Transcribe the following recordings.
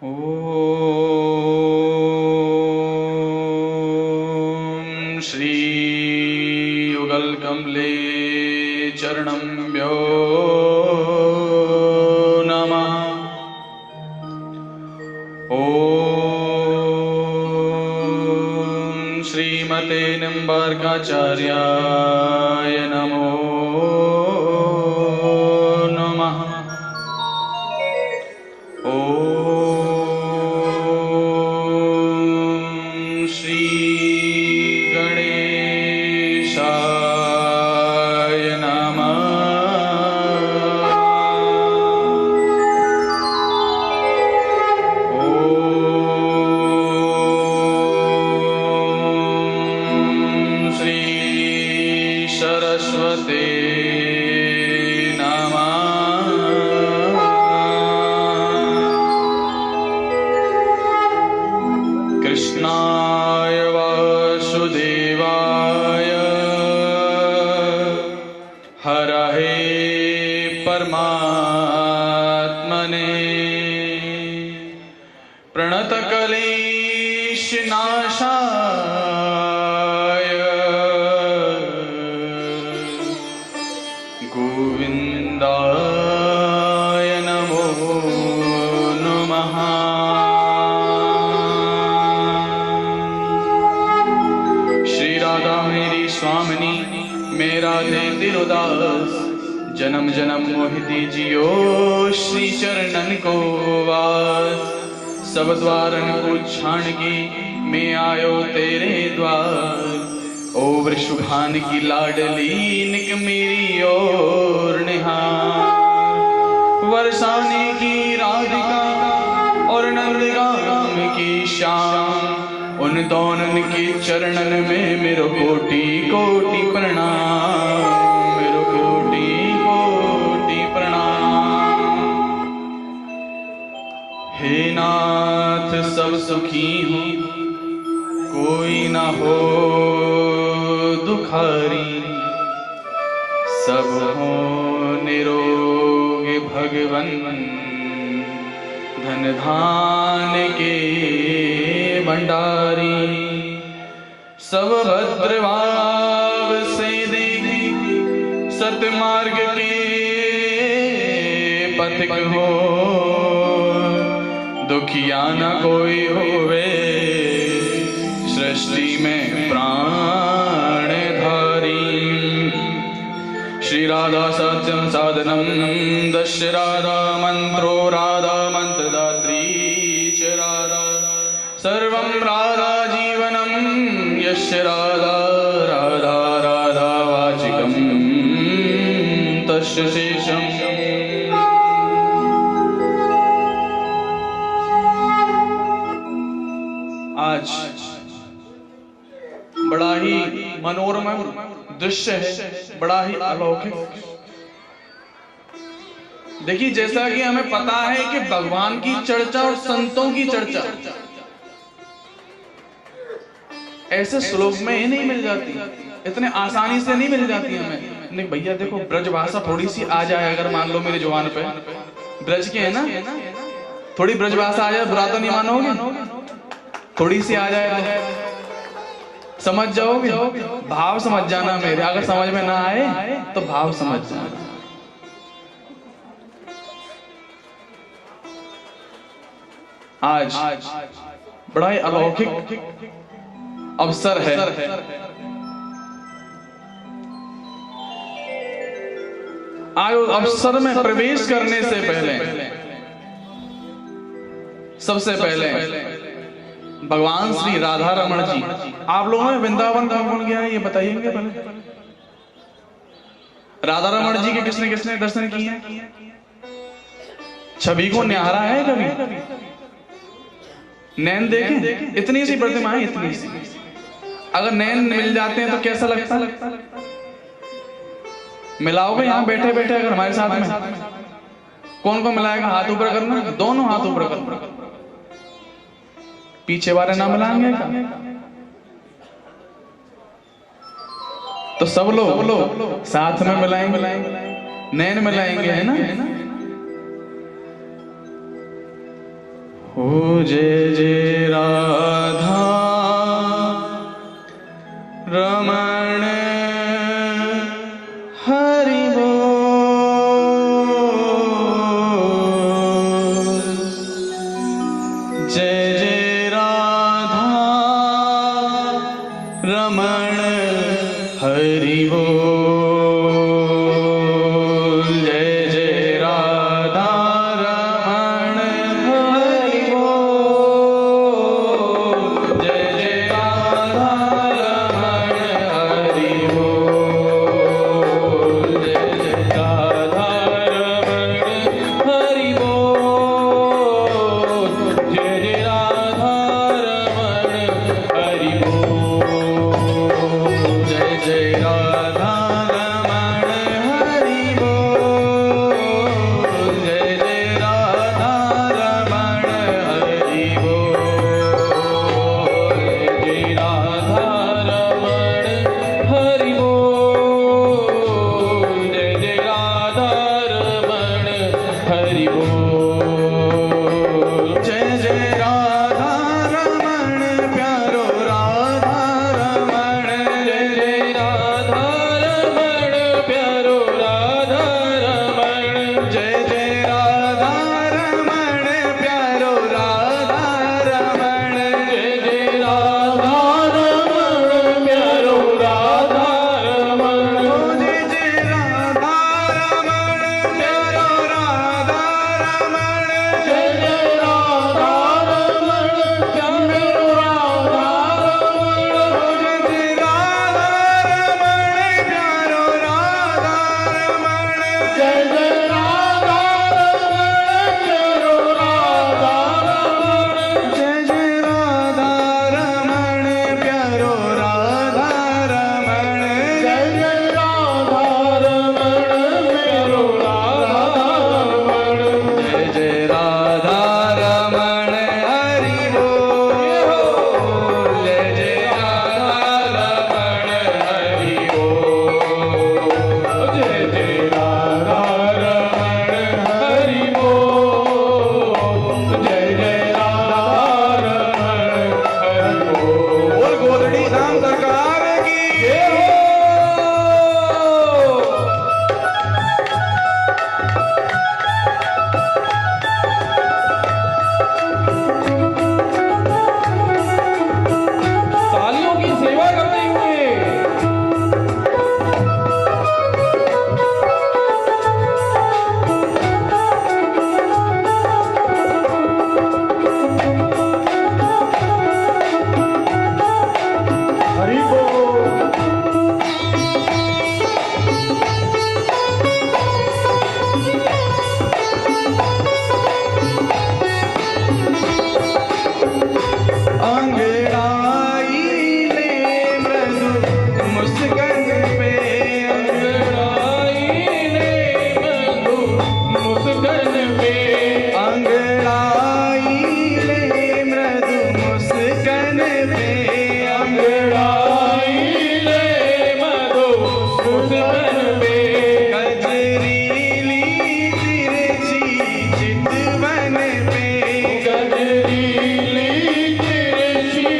ॐ श्री युगलकमले चरणम्भ्यो नमः। ॐ श्रीमते निम्बार्काचार्याय नमो नमः। ॐ श्री गणेशाय नमः। ॐ श्री सरस्वती कृष्णाय वासुदेवाय हरहे परमात्मने प्रणतक्लेशनाशाय गोविन्दाय नमो नमः। राधा मेरी स्वामिनी मेरा दे दिलोदास, जन्म जन्म मोहिती जियो श्री चरणन को वास। सब द्वारन को छाण की मैं आयो तेरे द्वार। ओ वृषभान की लाडली निक मेरी ओर निहार। वर्षाने की राधिका और नंदगाम की श्याम, उन दोनों के चरणन में मेरो कोटि कोटि प्रणाम, मेरो कोटि कोटि प्रणाम। हे नाथ सब सुखी हूँ कोई ना हो दुखारी, सब हो निरोग भगवन धन धान के भंडारी। सब भद्रभाव से देखे सतमार्ग के पथिक हो। दुखिया न कोई होवे सृष्टि में प्राणधारी। श्री राधा सत्यम साधनम दश राधा मंत्रो राधा मंत्रदात्री च राधा। सर्वं राधा जीवनं यस्य राधा राधा राधा वाचिकं तस्य शेषम्। आज बड़ा ही मनोरम दृश्य है, बड़ा ही अलौकिक। देखिए, जैसा कि हमें पता है कि भगवान की चर्चा और संतों की चर्चा ऐसे श्लोक में ही नहीं मिल जाती, इतने आसानी से नहीं मिल जाती हमें। नहीं भैया देखो, ब्रज भाषा थोड़ी सी आ जाए, अगर मान लो मेरी जुबान पे ब्रज के है ना, थोड़ी ब्रज भाषा आ जाए, बुरा तो नहीं मानोगे? थोड़ी सी आ जाए तो समझ जाओगे, भाव समझ जाना मेरे। अगर समझ में ना आए तो भाव समझ जाना। आज बड़ा ही अलौकिक अवसर है। आज अवसर में प्रवेश करने से पहले सबसे पहले भगवान श्री राधा रमण जी, आप लोगों ने वृंदावन कौन कौन गया है ये बताइएगा पहले। राधा रमण जी के किसने किसने दर्शन किए? छवि को निहारा है कभी? नैन देखे? इतनी सी प्रतिमा है, इतनी सी। अगर नैन मिल जाते हैं तो कैसा लगता? मिलाओगे यहाँ बैठे बैठे अगर हमारे साथ में? कौन कौन मिलाएगा? हाथ ऊपर करना, दोनों हाथ ऊपर करना। पीछे वाले ना मिलाएंगे क्या? तो सब लोग साथ में मिलाएंगे, नैन मिलाएंगे, है ना? ओ जय जय राधा रमण हरि बोल। जय जय राधा रमण हरि बोल। जय जय राधा रमण हरि बोल। जय जय राधा रमण हरि बोल। जय जय राधा रमण हरि बोल। जय जय राधा रमण हरि बोल। जय जय राधा रमण हरि बोल। जय जय राधा रमण हरि बोल। जय राधा रमण हरि बोल। जय जय राधा रमण हरि बोल। जय जय राधा रमण प्यारो राधा रमण। जय जय राधा रमण प्यारो राधा रमण। जय जय राधा रमण प्यारो राधा रमण। जय जय राधा रमण प्यारो राधा रमण। जय जय राधा रमण प्यारो राधा रमण। जय जय राधा रमण प्यारो राधा रमण। जय जय राधा रमण प्यारो राधा रमण। जय जय राधा रमण प्यारो राधा रमण। जय जय राधा रमण प्यारो राधा रमण। जय जय राधा रमण प्यारो राधा रमण। जय जय राधा रमण हरि बोल। जय जय राधा रमण हरि बोल। जय जय राधा रमण हरि बोल। जय जय राधा रमण हरि बोल। गोदड़ी धाम सरकार की जय हो। तालियों की सेवा करते हुए हरि बोल। अंगड़ाई ले मृदु मुस्कान पे। अंगड़ाई ले मृदु मुस्कान पे। अंगड़ाई ले मृदु मुस्कान पे। अंगड़ाई ले मृदु मुस्कान पे। गजरीली तिरछी चितवन पे। गजरीली तिरछी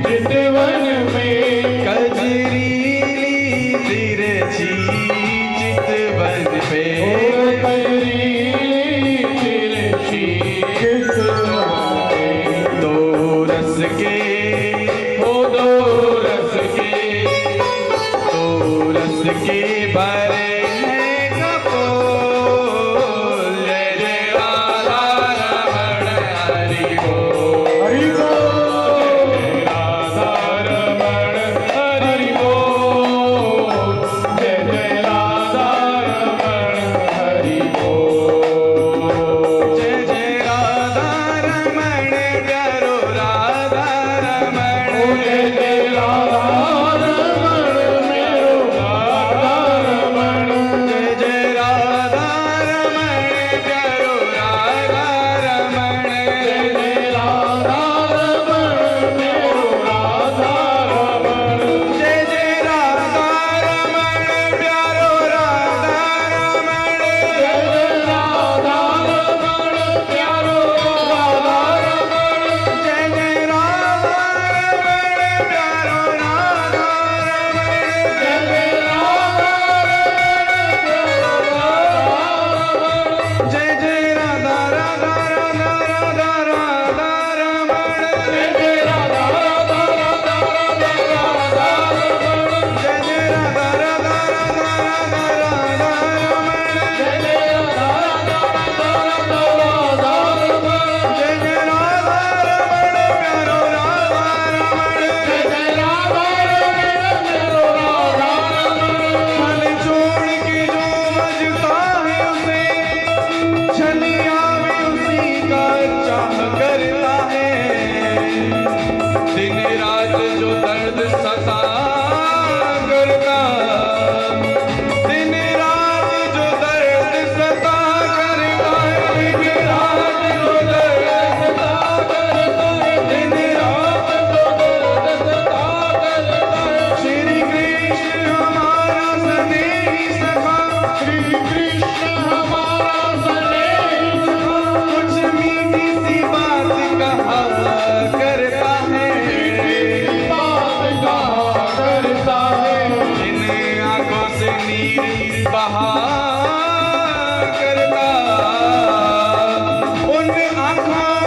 चितवन पे। गजरीली तिरछी चितवन पे। गजरीली तिरछी चितवन पे। दो रस के हो दो रस के। दो रस के भरे हैं कपोल। जय जय राधा रमण हरि बोल। हरि बोल। जय राधा रमण हरि बोल। जय जय राधा रमण हरि बोल। जय जय राधा रमण प्यारो राधा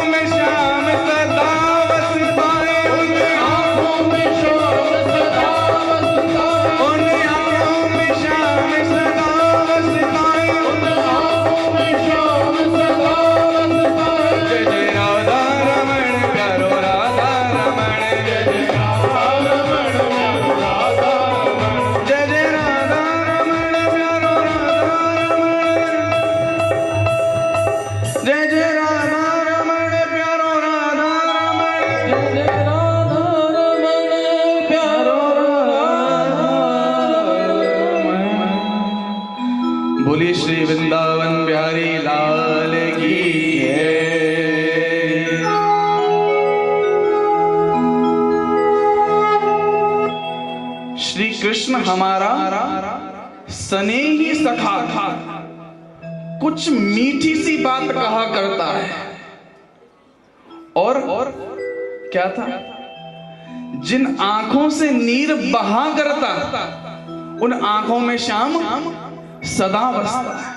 में श्याम सदा बस पाए, उन आँखों में श्याम सदा बस पाए, उन आँखों में श्याम सदा बस पाए, उन आँखों में श्याम सदा बस पाए। जय जय राधा रमण प्यारो राधा रमण, जय जय राधा रमण प्यारो राधा रमण, जय जय राधा रमण प्यारो राधा रमण, जय जय राधा रमण प्यारो राधा रमण, जय जय राधा रमण प्यारो राधा रमण। बोलिए श्री वृंदावन बिहारी लाल की जय। श्री कृष्ण हमारा स्नेही सखा था, कुछ मीठी सी बात कहा करता है, और क्या था, जिन आंखों से नीर बहा करता उन आंखों में श्याम सदा बसता है।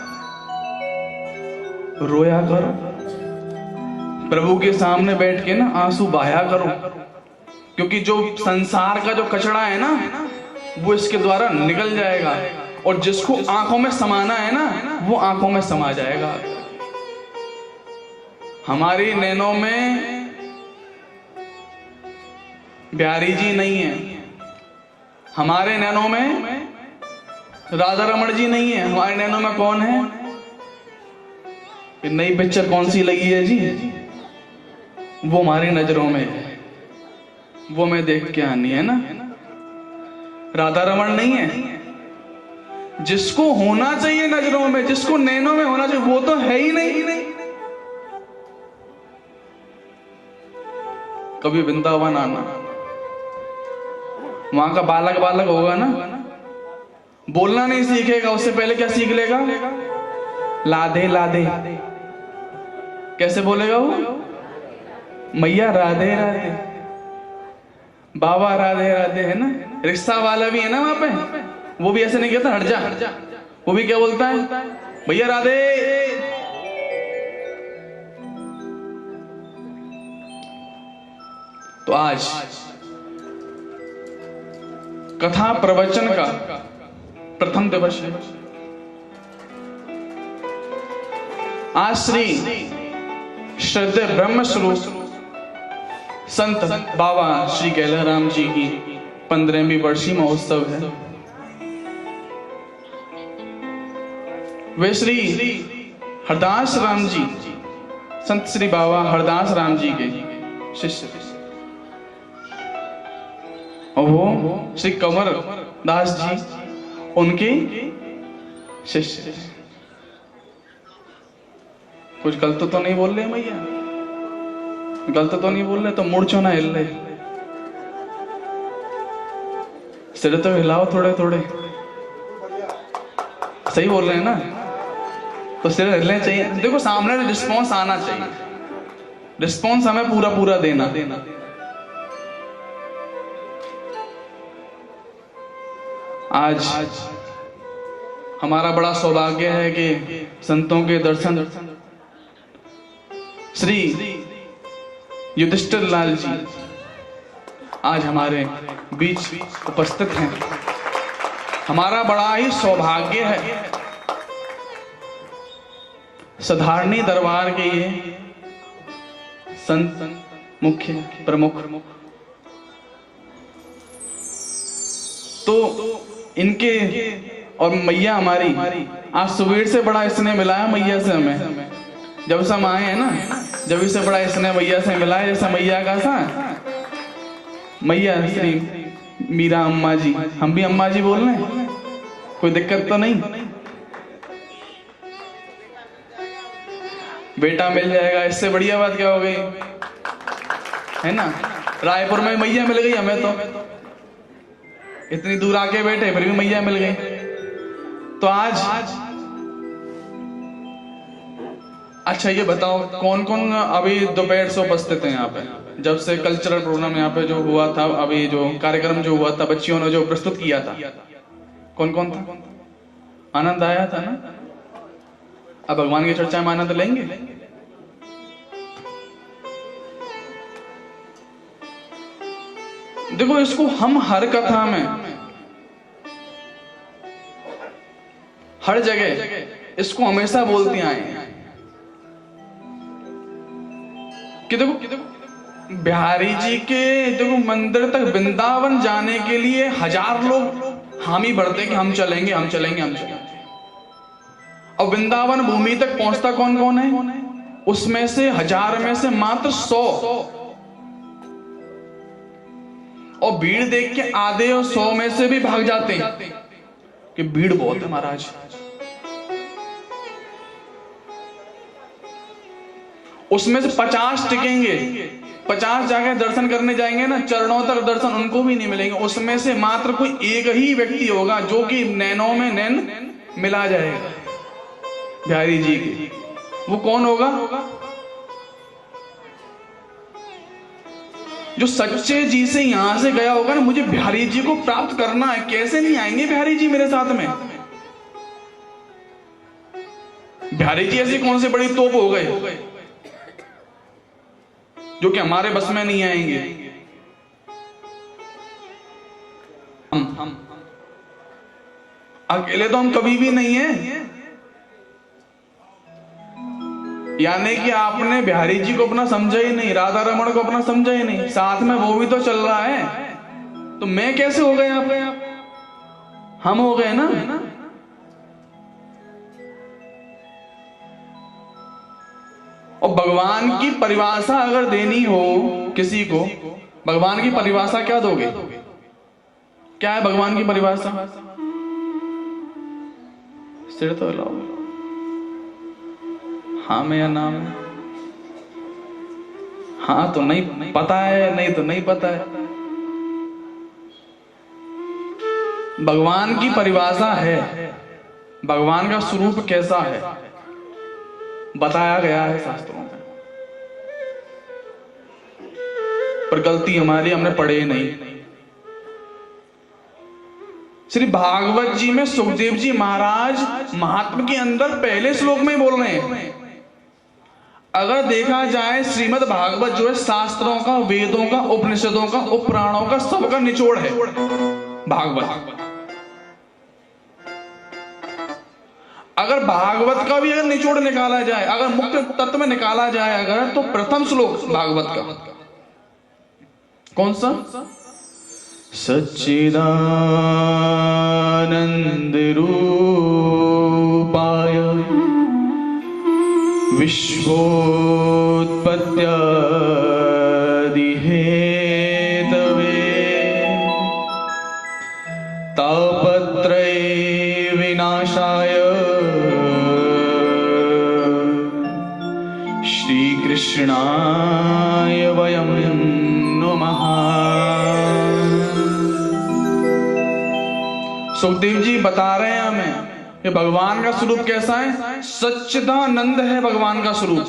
रोया करो, प्रभु के सामने बैठ के ना आंसू बहाया करो, क्योंकि जो संसार का जो कचड़ा है ना वो इसके द्वारा निकल जाएगा, और जिसको आंखों में समाना है ना वो आंखों में समा जाएगा। हमारी नैनों में बिहारी जी नहीं है, हमारे नैनों में राधा रमण जी नहीं है, हमारे नैनों में कौन है? ये नई पिक्चर कौन सी लगी है जी, वो हमारी नजरों में है, वो मैं देख के आनी है ना। राधा रमण नहीं है, जिसको होना चाहिए नजरों में, जिसको नैनों में होना चाहिए, वो तो है ही नहीं। कभी वृंदावन आना, वहां का बालक बालक होगा ना, बोलना नहीं सीखेगा, उससे पहले क्या सीख लेगा? लाधे लाधे। कैसे बोलेगा वो? मैया राधे राधे, बाबा राधे राधे, है ना। रिक्शा वाला भी है ना वहां पे, वो भी ऐसे नहीं कहता हट जा, वो भी क्या बोलता है? भैया राधे। तो आज कथा प्रवचन का प्रथम दिवस है। आज श्री श्रद्धेय ब्रह्म स्वरूप संत बाबा श्री गैलराम जी की 15वीं वर्षी महोत्सव है। वे श्री हरदास राम जी, संत श्री बाबा हरदास राम जी के शिष्य, और वो श्री कंवर दास जी उनके शिष्य। कुछ गलत तो नहीं बोल रहे भैया? गलत तो नहीं बोल रहे? तो मुड़ ना हिल रहे, सिर तो हिलाओ थोड़े थोड़े। सही बोल रहे हैं ना? तो सिर हिलने चाहिए। देखो सामने रिस्पॉन्स आना चाहिए, रिस्पॉन्स हमें पूरा पूरा देना। आज हमारा बड़ा सौभाग्य है कि संतों के दर्शन श्री युधिष्ठिर लाल जी आज हमारे बीच उपस्थित हैं। हमारा बड़ा ही सौभाग्य है साधारणी दरबार के ये संत मुख्य प्रमुख, तो इनके और मैया हमारी आज सुबह से बड़ा स्नेह मिला है मैया से हमें। जब से हम आए हैं ना, जब से बड़ा स्नेह मैया से मिला है। जैसे मैया का सा मैया श्री मीरा अम्मा जी, हम भी अम्मा जी बोल रहे हैं, कोई दिक्कत तो नहीं? बेटा मिल जाएगा, इससे बढ़िया बात क्या हो गई, है ना। रायपुर में मैया मिल गई हमें, तो इतनी दूर आके बैठे फिर भी मैया मिल गई। तो आज अच्छा ये बताओ कौन कौन अभी दोपहर से उपस्थित है यहाँ पे? जब से कल्चरल प्रोग्राम यहाँ पे जो हुआ था, अभी जो कार्यक्रम जो हुआ था, बच्चियों ने जो प्रस्तुत किया था, कौन कौन था? आनंद आया था ना? अब भगवान की चर्चा में आनंद लेंगे? देखो इसको हम हर कथा में, हर जगह इसको हमेशा बोलते आए हैं कि देखो बिहारी जी के देखो मंदिर तक वृंदावन जाने के लिए 1000 लोग हामी भरते कि हम चलेंगे हम चलेंगे हम चलेंगे। और वृंदावन भूमि तक पहुंचता कौन कौन है? उसमें से 1000 में से मात्र 100, और भीड़ देख के आधे और 100 में से भी भाग जाते हैं कि भीड़ बहुत है महाराज। उसमें से 50 टिकेंगे, 50 जाके दर्शन करने जाएंगे ना, चरणों तक दर्शन उनको भी नहीं मिलेंगे। उसमें से मात्र कोई एक ही व्यक्ति होगा जो कि नैनों में नैन मिला जाएगा बिहारी जी के। वो कौन होगा? जो सच्चे जी से यहां से गया होगा ना, मुझे बिहारी जी को प्राप्त करना है। कैसे नहीं आएंगे बिहारी जी मेरे साथ में? बिहारी जी ऐसी कौन सी बड़ी तोप हो गए जो कि हमारे बस में नहीं आएंगे? हम अकेले तो हम कभी भी नहीं है। यानी कि आपने बिहारी जी को अपना समझा ही नहीं, राधा रमण को अपना समझा ही नहीं। साथ में वो भी तो चल रहा है, तो मैं कैसे हो गए आप? हम हो गए ना। और भगवान की परिभाषा अगर देनी हो किसी को, भगवान की परिभाषा क्या दोगे? क्या है भगवान की परिभाषा? सिर तो हिलाओ, हाँ में या ना में? हाँ तो नहीं पता है, नहीं तो नहीं पता है। भगवान की परिभाषा है, भगवान का स्वरूप कैसा है बताया गया है शास्त्रों में, पर गलती हमारी, हमने पढ़े ही नहीं। श्री भागवत जी में सुखदेव जी महाराज महात्मा के अंदर पहले श्लोक में बोल रहे हैं। अगर देखा जाए श्रीमद् भागवत जो है शास्त्रों का, वेदों का, उपनिषदों का, उपपुराणों का सबका निचोड़ है भागवत। अगर भागवत का भी अगर निचोड़ निकाला जाए, अगर मुख्य तत्व में निकाला जाए अगर, तो प्रथम श्लोक भागवत का कौन सा? सच्चिदानंद रूपाय विश्वोत्पत्त्यादि हेतवे तापत्रय विनाशाय श्री कृष्णाय वयं नमः। सुखदेव जी बता रहे हैं हमें कि भगवान का स्वरूप कैसा है? सच्चिदानंद है भगवान का स्वरूप।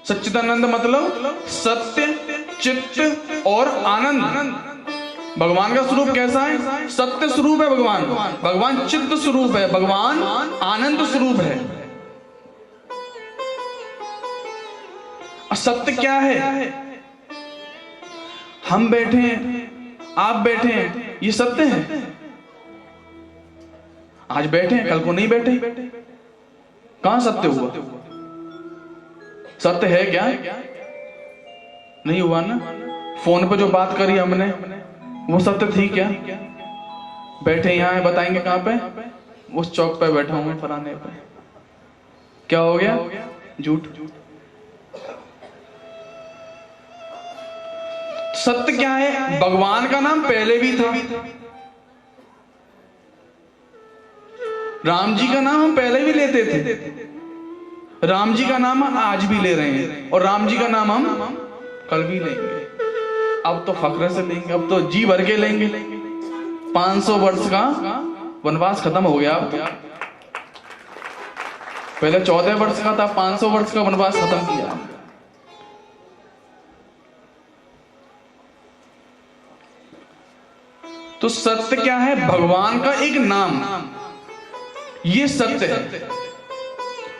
सच्चिदानंद मतलब सत्य, चित्त और आनंद। भगवान का स्वरूप कैसा है? सत्य स्वरूप है भगवान, भगवान चित्त स्वरूप है, भगवान आनंद स्वरूप है। सत्य क्या है? हम बैठे हैं, आप बैठे हैं, ये सत्य है। आज बैठे हैं, कल को नहीं बैठे, कहां सत्य हुआ? सत्य है क्या? नहीं हुआ ना। फोन पे जो बात करी हमने वो सत्य थी क्या? बैठे यहां है, बताएंगे कहां पे? उस चौक पे बैठा हूं फलाने पे। क्या हो गया? झूठ। सत्य क्या है? भगवान का नाम पहले भी था, राम जी का नाम हम पहले भी लेते थे, राम जी का नाम हम आज भी ले रहे हैं, और राम जी का नाम हम कल भी लेंगे। अब तो फख्र से लेंगे, अब तो जी भर के लेंगे। 500 वर्ष का वनवास खत्म हो गया। पहले 14 वर्ष का था, 500 वर्ष का वनवास खत्म किया। तो सत्य क्या है? भगवान का एक नाम, ये सत्य है।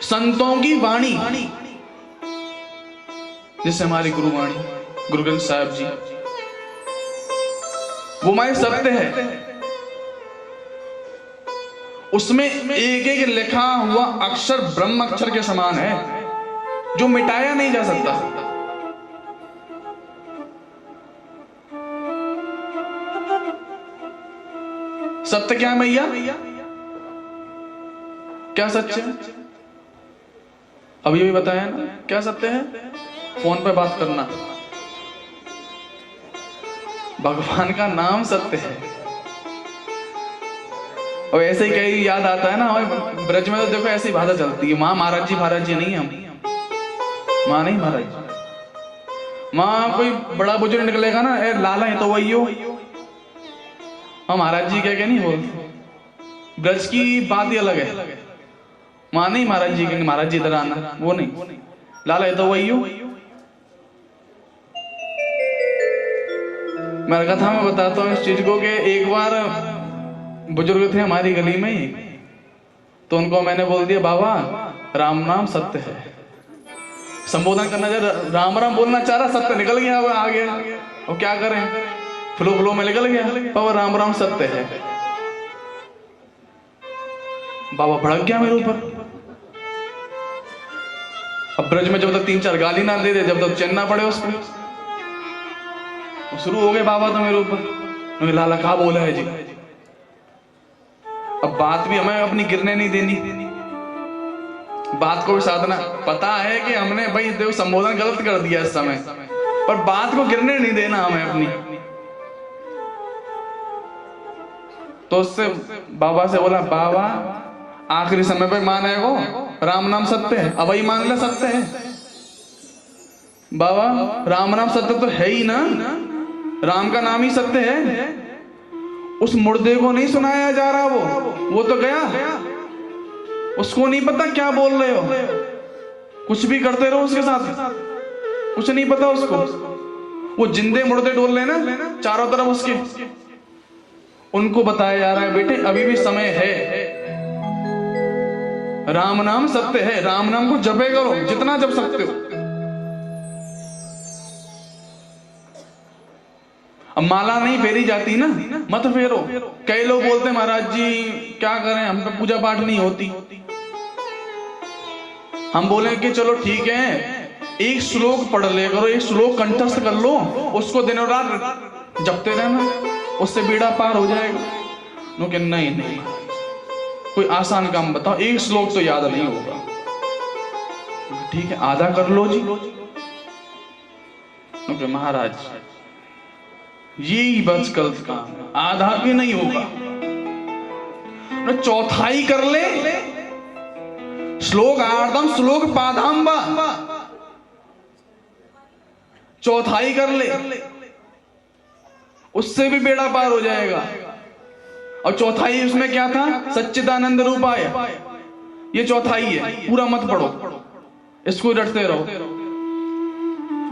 संतों की वाणी, जैसे हमारी गुरुवाणी गुरु ग्रंथ साहिब जी, वो माए सत्य है, उसमें एक एक लिखा हुआ अक्षर ब्रह्म अक्षर के समान है, जो मिटाया नहीं जा सकता। सत्य क्या है भैया? क्या सत्य है? अभी भी बताया ना, क्या सत्य है? फोन पे बात करना। भगवान का नाम सत्य है। और ऐसे ही कहीं याद आता है ना, हमारे ब्रज में तो देखो ऐसी भाषा चलती है, माँ महाराज जी नहीं, हम माँ नहीं महाराज। माँ कोई बड़ा बुजुर्ग निकलेगा ना, ए लाला है तो वही हो, हम महाराज जी कह के नहीं बोलते। ब्रज की बात ही अलग है। माँ नहीं महाराज जी कहेंगे, महाराज जी इधर आना, वो नहीं, लाला है तो वही हो। मेरे कथा में बताता हूँ इस चीज को कि एक बार बुजुर्ग थे हमारी गली में ही, तो उनको मैंने बोल दिया, बाबा राम नाम सत्य है। संबोधन करना चाहिए, राम राम बोलना चाह रहा, सत्य निकल गया, वो आ गया। और क्या करें, फ्लो में निकल गया, बाबा राम राम सत्य है। बाबा भड़क गया मेरे ऊपर। अब ब्रज में जब तक 3-4 गाली ना दे दे, जब तक चैन ना पड़े उसको, शुरू हो गए बाबा तो मेरे ऊपर, लाला कहा बोला है जी। अब बात भी हमें अपनी गिरने नहीं देनी, बात को भी साधना। पता है कि हमने भाई देखो संबोधन गलत कर दिया इस समय, पर बात को गिरने नहीं देना हमें अपनी। तो उससे बाबा से बोला, बाबा आखिरी समय पे माने को राम नाम सत्य है, अब ही मान ले सत्य है। बाबा राम नाम सत्य तो है ही ना, राम का नाम ही सत्य है। उस मुर्दे को नहीं सुनाया जा रहा, वो तो गया, उसको नहीं पता क्या बोल रहे हो, कुछ भी करते रहो उसके साथ, कुछ नहीं पता उसको। वो जिंदे मुर्दे डोल रहे ना चारों तरफ उसके, उनको बताया जा रहा है, बेटे अभी भी समय है, राम नाम सत्य है, राम नाम को जपे करो जितना जप सकते हो। अब माला नहीं फेरी जाती ना, मत फेरो। कई लोग बोलते हैं महाराज जी क्या करें, हम पे पूजा पाठ नहीं होती। हम बोले कि चलो ठीक है, एक श्लोक पढ़ ले करो, एक श्लोक कंठस्थ कर लो, उसको दिनों रात जपते रहना, उससे बेड़ा पार हो जाएगा। नो कि नहीं, कोई आसान काम बताओ, एक श्लोक तो याद नहीं होगा, ठीक है आधा कर लो जी। नो कि महाराज यही बस गलत काम, आधा भी नहीं होगा, चौथाई कर ले। श्लोक आर्धम श्लोक पादाम बा, चौथाई कर ले, उससे भी बेड़ा पार हो जाएगा। और चौथाई उसमें क्या था, सच्चिदानंद रूपाय, ये चौथाई है, पूरा मत पढ़ो, इसको रटते रहो।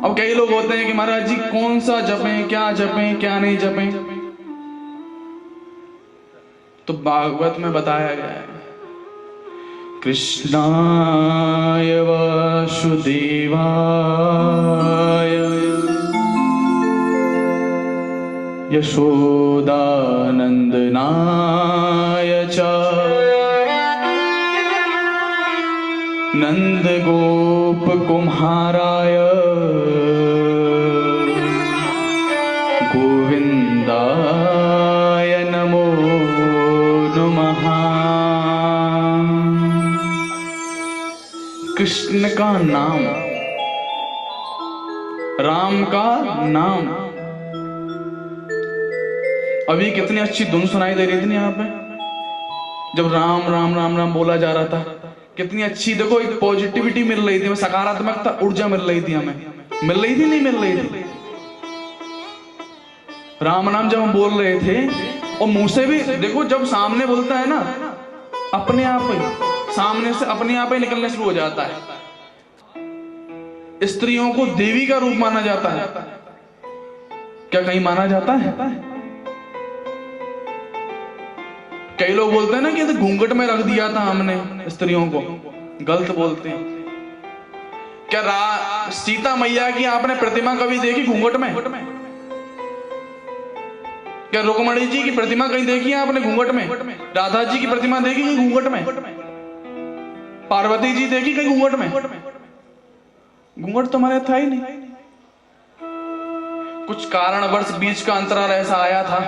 अब कई लोग होते हैं कि महाराज जी कौन सा जपें, क्या जपें, क्या नहीं जपें। तो भागवत में बताया गया है, कृष्णाय वासुदेवाय यशोदानंदनाय च नंद गोप कुमाराय गोविंदाय नमो नमः। कृष्ण का नाम, राम का नाम। अभी कितनी अच्छी धुन सुनाई दे रही थी ना यहाँ पे, जब राम राम राम राम बोला जा रहा था, कितनी अच्छी देखो एक पॉजिटिविटी मिल रही थी, सकारात्मकता ऊर्जा मिल रही थी, हमें मिल रही थी नहीं मिल रही थी। राम नाम जब हम बोल रहे थे, और मुंह से भी देखो, जब सामने बोलता है ना, अपने आप ही सामने से अपने आप ही निकलने शुरू हो जाता है। स्त्रियों को देवी का रूप माना जाता है, क्या कहीं माना जाता है? कई लोग बोलते हैं ना कि घूंघट में रख दिया था हमने स्त्रियों को, गलत बोलते हैं। क्या सीता मैया की आपने प्रतिमा कभी देखी घूंघट में? क्या रुक्मणी जी की प्रतिमा कहीं देखी है आपने घूंघट में? राधा जी की प्रतिमा देखी कहीं घूंघट में? पार्वती जी देखी कहीं घूंघट में? घूंघट तो हमारे था ही नहीं। कुछ कारणवश बीच का अंतराल ऐसा आया था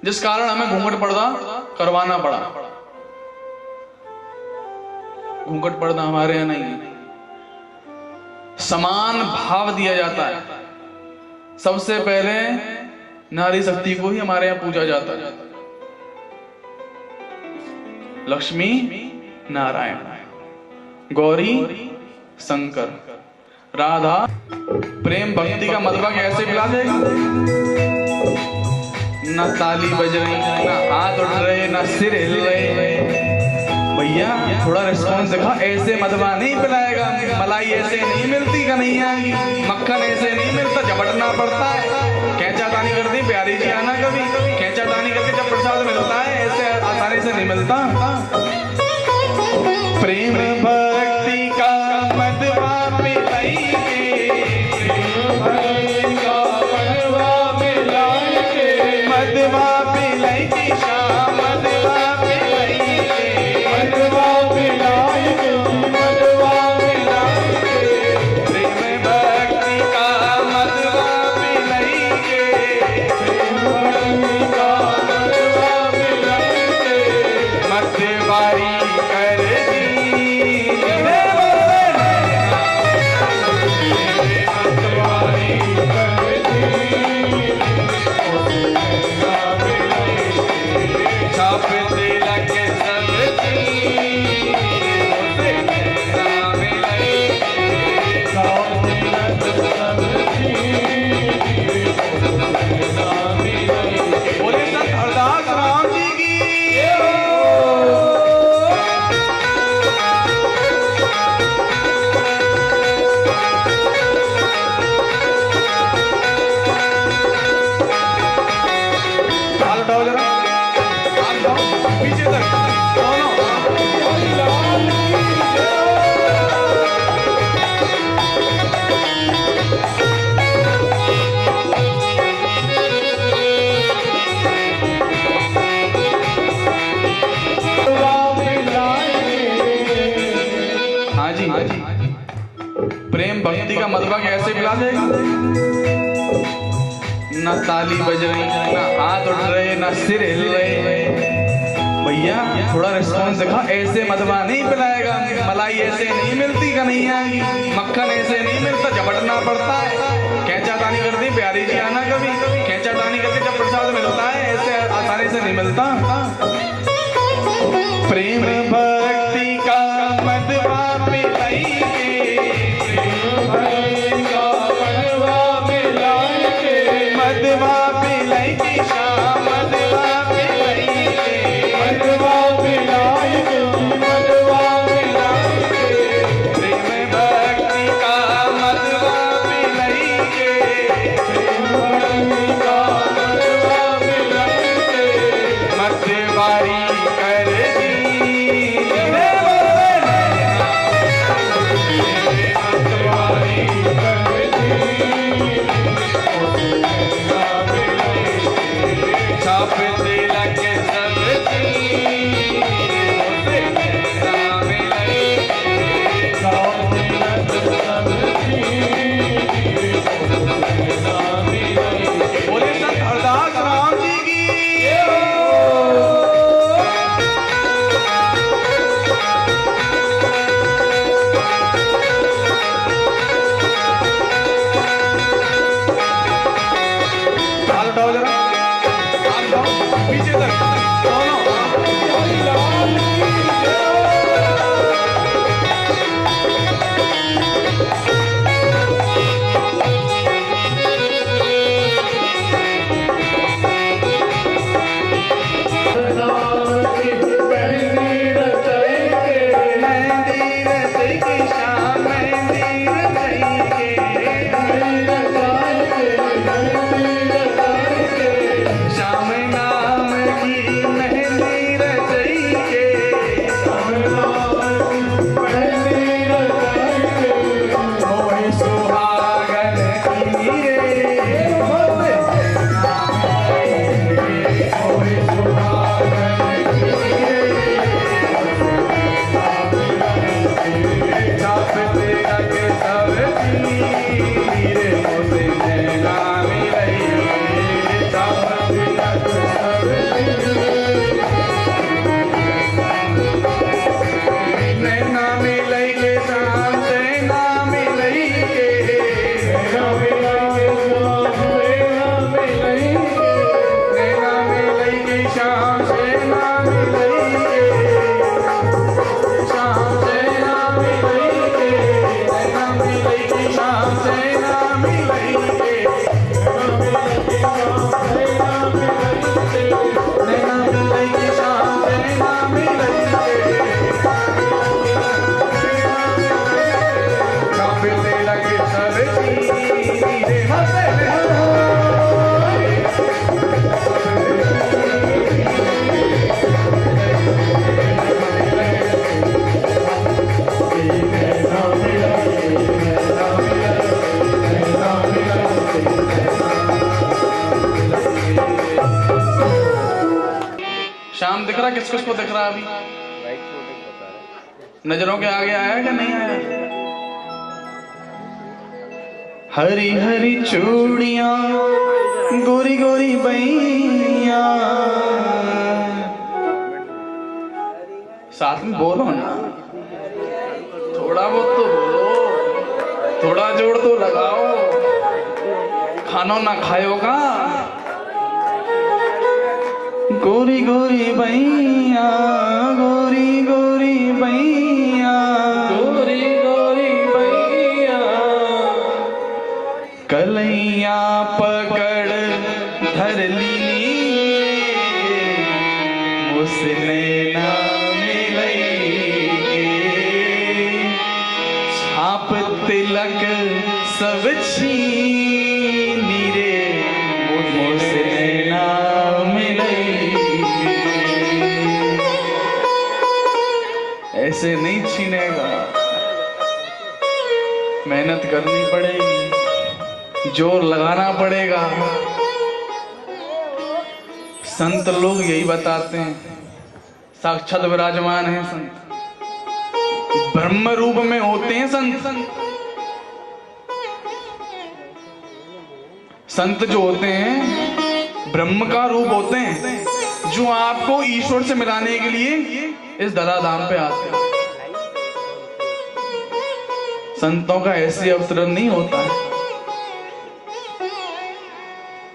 जिस कारण हमें घूंघट पर्दा करवाना पड़ा। घूंघट पर्दा हमारे यहां नहीं है। समान भाव दिया जाता है। सबसे पहले नारी शक्ति को ही हमारे यहां पूजा जाता है। लक्ष्मी नारायण, गौरी शंकर, राधा। प्रेम भक्ति का मलबा कैसे पिला देगा? ना ताली बज रही, ना हाथ उठ रहे, ना सिर हिल रहे। भैया थोड़ा रिस्पॉन्स दिखा। ऐसे मलबा नहीं पिलाएगा। मलाई ऐसे नहीं मिलती कन्हैया की, मक्खन ऐसे नहीं मिलता, झपटना पड़ता है। कैंचा तानी करती प्यारी जी आना कभी, कैंचा तानी करके जब प्रसाद मिलता है ऐसे आसानी से नहीं मिलता। प्रेम भक्ति का मदवा पिलाइए, मदवा पिलाइए, शाम मदवा पिलाइए, मदवा पिलाइए, मदवा पिलाइए। प्रेम भक्ति का मदवा पिलाइए, प्रेम भक्ति का मदवा पिलाइए। मतवारी कर प्रेम भक्ति का मलबा कैसे पिला देगा? ना ताली बज रही, ना हाथ उठ रहे, ना सिर हिल रहे। भैया थोड़ा रिस्पॉन्स दिखा। ऐसे मलबा नहीं पिलाएगा। मलाई ऐसे नहीं मिलती कन्हैया की, मक्खन ऐसे नहीं मिलता, झपटना पड़ता है। कैंचा तानी करती प्यारी जी आना कभी, कैंचा तानी करके जब प्रसाद मिलता है ऐसे आसानी से नहीं मिलता। प्रेम भक्ति का मदवा पिलाइए, मदवा पिलाइए, शाम मदवा पिलाइए, मदवा पिलाइए, मदवा पिलाइए। प्रेम भक्ति का मदवा पिलाइए, प्रेम भक्ति का मदवा पिलाइए। मतवारी कर दी नीरे मोसे नैना मिलई नैना मिलई के शाम नैना मिलई के नैना मिलई के शाम नैना मिलई के शाम नैना मिलई के नैना मिलई के शाम नैना मिलई के नैना मिलई के शाम नैना मिलई के काफिले लगे सब्जी रे हंसे शाम दिख रहा, किस किस को दिख रहा अभी? नजरों के आगे आया कि नहीं आया? हरी हरी चूड़ियां गोरी गोरी बैया, साथ में बोलो ना, थोड़ा बहुत तो बोलो, थोड़ा जोर तो लगाओ, खानो ना खायो का। गोरी गोरी बैया गोरी गोरी बैया गोरी गोरी बैया, कलैया पकड़ धर लीनी मुझसे नैना मिलई छाप तिलक सब छीनी रे मुझसे नैना मिलई। ऐसे नहीं छीनेगा, मेहनत करनी पड़ेगी, जोर लगाना पड़ेगा। संत लोग यही बताते हैं, साक्षात विराजमान है संत, ब्रह्म रूप में होते हैं संत। संत जो होते हैं ब्रह्म का रूप होते हैं, जो आपको ईश्वर से मिलाने के लिए इस धराधाम पे आते हैं। संतों का ऐसे अवतरण नहीं होता है।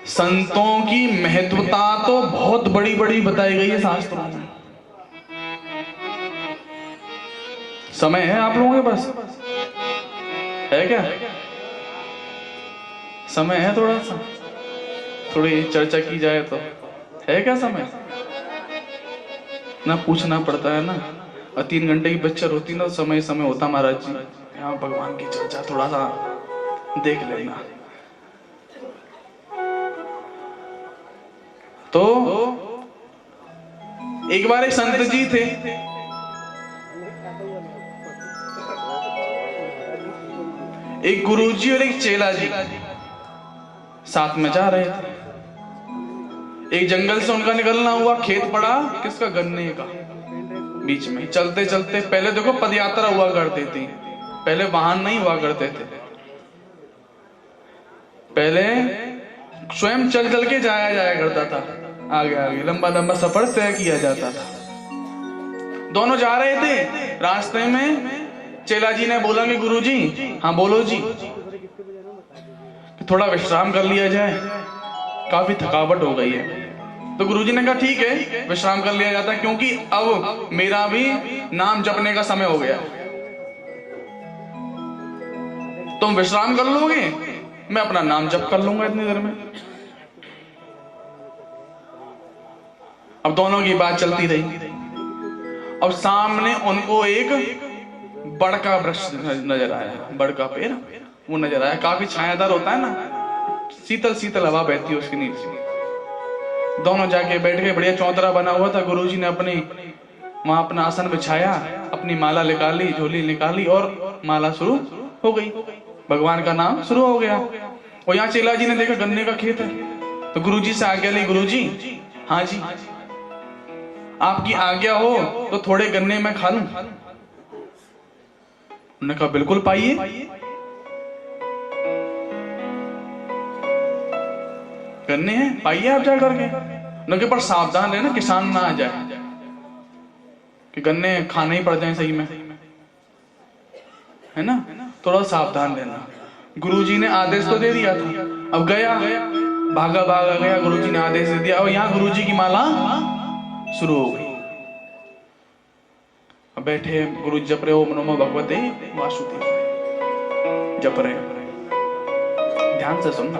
संतों की महत्वता तो बहुत बड़ी बड़ी बताई गई है शास्त्रों में। समय है आप लोगों के पास? है क्या? समय है थोड़ा सा, थोड़ी चर्चा की जाए तो है क्या समय? ना पूछना पड़ता है ना, और 3 घंटे की पिक्चर होती ना, समय समय होता महाराज जी, यहाँ भगवान की चर्चा थोड़ा सा देख लेना। तो एक बार एक संत जी थे, एक गुरुजी और एक चेला जी साथ में जा रहे थे। एक जंगल से उनका निकलना हुआ, खेत पड़ा किसका? गन्ने का। बीच में चलते चलते, पहले देखो पदयात्रा हुआ करती थी, पहले वाहन नहीं हुआ करते थे, पहले स्वयं चल चल के जाया करता था, आगे आगे लंबा लंबा सफर तय किया जाता था। दोनों जा रहे थे, रास्ते में चेला जी ने बोला कि गुरुजी, हाँ बोलो जी, थोड़ा विश्राम कर लिया जाए, काफी थकावट हो गई है। तो गुरुजी ने कहा ठीक है, विश्राम कर लिया जाता है, क्योंकि अब मेरा भी नाम जपने का समय हो गया। तुम विश्राम कर लोगे, मैं अपना नाम जप कर लूंगा इतनी देर में। अब दोनों की बात चलती रही। अब सामने उनको एक बड़का वृक्ष नजर आया, बड़का पेड़ वो नजर आया, काफी छायादार होता है ना, शीतल शीतल हवा बहती है उसके नीचे। दोनों जाके बैठ गए, बढ़िया चौतरा बना हुआ था। गुरुजी ने वहां अपना आसन बिछाया, अपनी माला निकाली, झोली निकाली और माला शुरू हो गई, भगवान का नाम शुरू हो गया। और यहाँ चेला जी ने देखा गन्ने का खेत है, तो गुरुजी से आज्ञा ली, गुरुजी हाँ जी आपकी आज्ञा हो तो थोड़े गन्ने मैं खा लूं। उन्होंने कहा बिल्कुल पाइए। गन्ने हैं, पाइए आप जा करके। न के पर सावधान रहना किसान ना आ जाए कि गन्ने खाने ही पड़ जाए सही में, है ना, थोड़ा सावधान रहना। गुरुजी ने आदेश तो दे दिया था, अब गया भागा भागा गया, गुरुजी ने आदेश दे दिया, और यहाँ गुरुजी की माला शुरू हो गई। अब बैठे गुरु जप रहे, ओम नमो भगवते वासुदेवाय जप रहे, ध्यान से सुनना,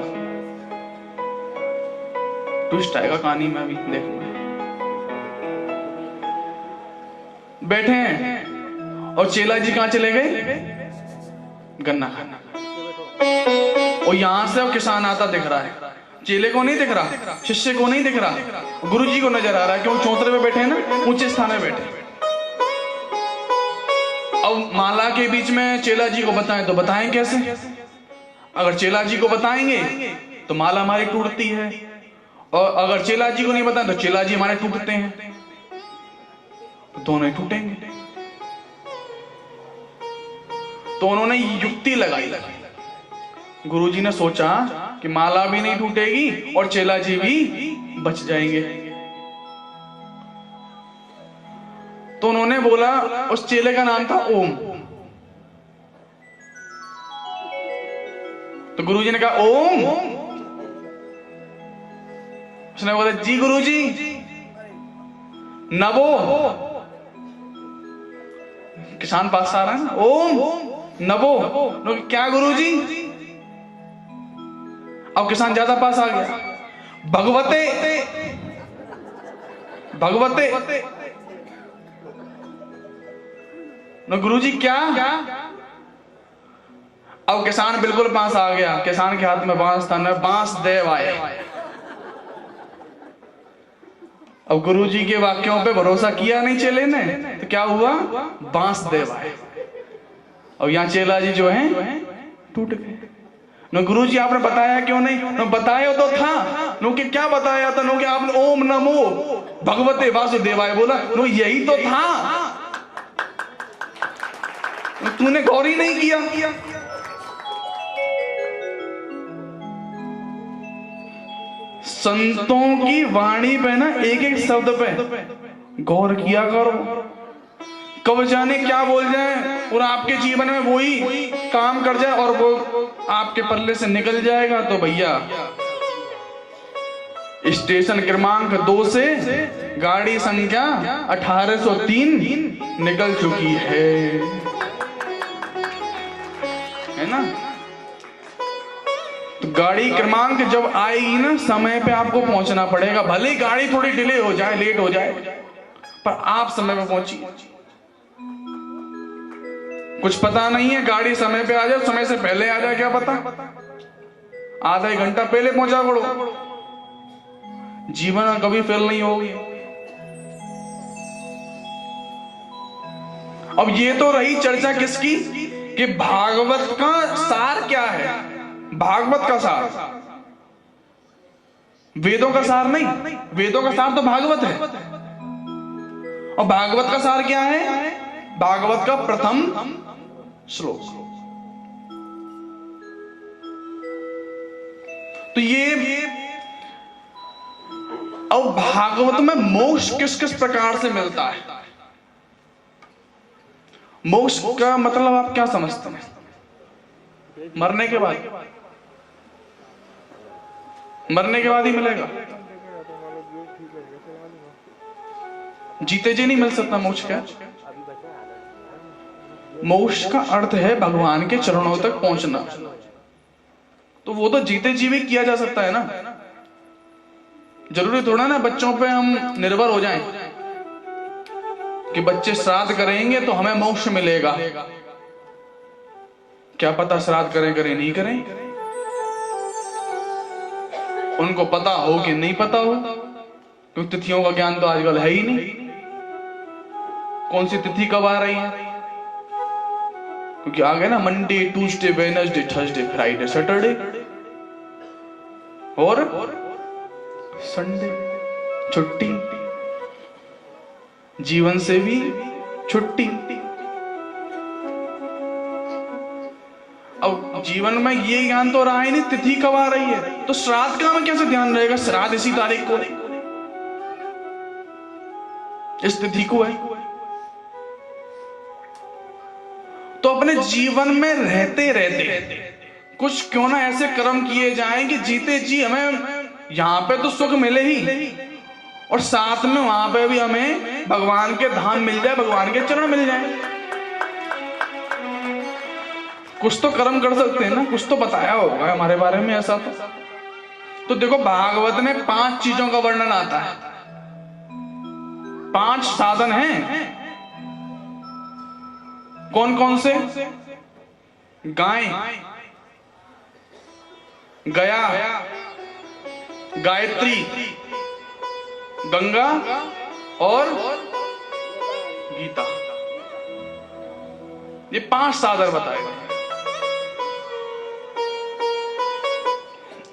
ट्विस्ट आएगा कहानी में, अभी देखूंगा। बैठे हैं और चेला जी कहां चले गए? गन्ना खाना। और यहां से अब किसान आता दिख रहा है, चेले को नहीं दिख रहा, शिष्य को नहीं दिख रहा, गुरु जी को नजर आ रहा है कि वो चौतरे पे बैठे हैं ना, ऊंचे स्थान में बैठे। अब माला के बीच में चेला जी को बताएं तो बताएं कैसे? अगर चेला जी को बताएंगे तो माला हमारी टूटती है, और अगर चेला जी को नहीं बताएं तो चेला जी हमारे टूटते हैं, तो दोनों टूटेंगे। तो उन्होंने युक्ति लगाई। गुरुजी ने सोचा कि माला भी नहीं टूटेगी और चेला जी भी बच जाएंगे। तो उन्होंने बोला, उस चेले का नाम था ओम। तो गुरुजी ने कहा ओम। उसने बोला जी गुरुजी। नवो, किसान पास आ रहा है ना, ओम नवो। क्या गुरुजी? अब किसान ज्यादा पास आ गया, भगवते भगवते। गुरुजी क्या? अब किसान बिल्कुल पास आ गया, किसान के हाथ में बांस था, न बांस देव आए। अब गुरुजी के वाक्यों पे भरोसा किया नहीं चेले ने, तो क्या हुआ? बांस देव आए। और यहाँ चेला जी जो है टूट गए। नो गुरुजी आपने बताया क्यों नहीं? नो बताया तो था, नो कि क्या बताया था? नो कि आपने ओम नमो भगवते वासुदेवाय बोला, नो यही तो था, तूने गौर ही नहीं किया। संतों की वाणी पे ना एक एक शब्द पे गौर किया करो, कब जाने क्या बोल जाए और आपके जीवन में वही काम कर जाए और वो आपके पल्ले से निकल जाएगा। तो भैया स्टेशन क्रमांक 2 से गाड़ी संख्या 1803 निकल चुकी है ना। तो गाड़ी क्रमांक जब आएगी ना, समय पे आपको पहुंचना पड़ेगा, भले ही गाड़ी थोड़ी डिले हो जाए, लेट हो जाए, पर आप समय पे पहुंचिए। कुछ पता नहीं है, गाड़ी समय पे आ जाए, समय से पहले आ जाए, क्या पता आधा एक घंटा पहले पहुंचा करो, जीवन कभी फेल नहीं होगी। अब ये तो रही चर्चा किसकी कि भागवत का सार क्या है। भागवत का सार, वेदों का सार नहीं, वेदों का सार तो भागवत है। और भागवत का सार क्या है? भागवत का प्रथम श्लोक। तो ये अब भागवत में मोक्ष किस किस प्रकार से मिलता है? मोक्ष का मतलब आप क्या समझते हैं? मरने के बाद, मरने के बाद ही मिलेगा, जीते जी नहीं मिल सकता मोक्ष। क्या मोक्ष का अर्थ है भगवान के चरणों तक पहुंचना, तो वो तो जीते जी भी किया जा सकता है ना। जरूरी थोड़ा ना बच्चों पे हम निर्भर हो जाएं कि बच्चे श्राद्ध करेंगे तो हमें मोक्ष मिलेगा। क्या पता श्राद्ध करें करें नहीं करें, उनको पता हो कि नहीं पता हो, क्योंकि तिथियों का ज्ञान तो आजकल है ही नहीं, कौन सी तिथि कब आ रही है। क्योंकि आ गए ना Monday, Tuesday, Wednesday, Thursday, Friday, Saturday और संडे छुट्टी, जीवन से भी छुट्टी। अब जीवन में ये ज्ञान तो रहा ही नहीं, तिथि कब आ रही है, तो श्राद्ध का हमें कैसे ध्यान रहेगा, श्राद्ध इसी तारीख को, इस तिथि को है। तो अपने जीवन में रहते रहते कुछ क्यों ना ऐसे कर्म किए जाएं कि जीते जी हमें यहां पे तो सुख मिले ही, और साथ में वहां पे भी हमें भगवान के धाम मिल जाए, भगवान के चरण मिल जाए। कुछ तो कर्म कर सकते हैं ना, कुछ तो बताया होगा हमारे बारे में ऐसा। तो देखो भागवत में 5 चीजों का वर्णन आता है, 5 साधन हैं। कौन कौन से? गाय, गया, गायत्री, गंगा और गीता। ये 5 साधन बताए गए।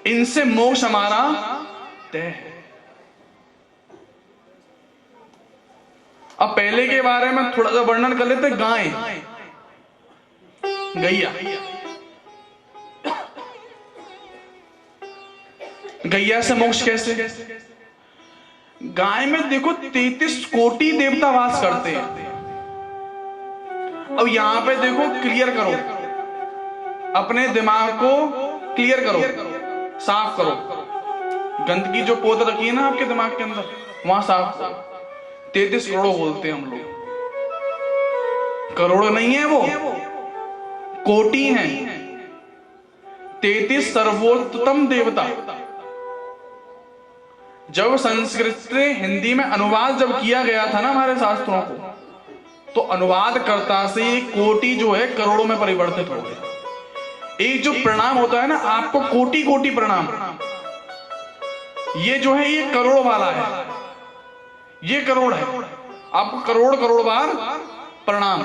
इनसे मोक्ष हमारा तय है। अब पहले के बारे में थोड़ा सा वर्णन कर लेते। गाय, गैया, गैया से मोक्ष कैसे? गाय में देखो 33 कोटि देवता वास करते हैं। अब यहां पे देखो, क्लियर करो अपने दिमाग को, क्लियर करो, साफ करो। गंदगी जो पोत रखी है ना आपके दिमाग के अंदर, वहां साफ करो। 33 करोड़ बोलते हैं हम लोग, करोड़ नहीं है वो, कोटि हैं। 33 सर्वोत्तम देवता। जब संस्कृत से हिंदी में अनुवाद जब किया गया था ना हमारे शास्त्रों को, तो अनुवादकर्ता से कोटि जो है करोड़ों में परिवर्तित हो गया। एक जो प्रणाम होता है ना आपको, कोटि कोटि प्रणाम, ये जो है ये करोड़ वाला है, ये करोड़ है, आपको करोड़ करोड़ बार प्रणाम।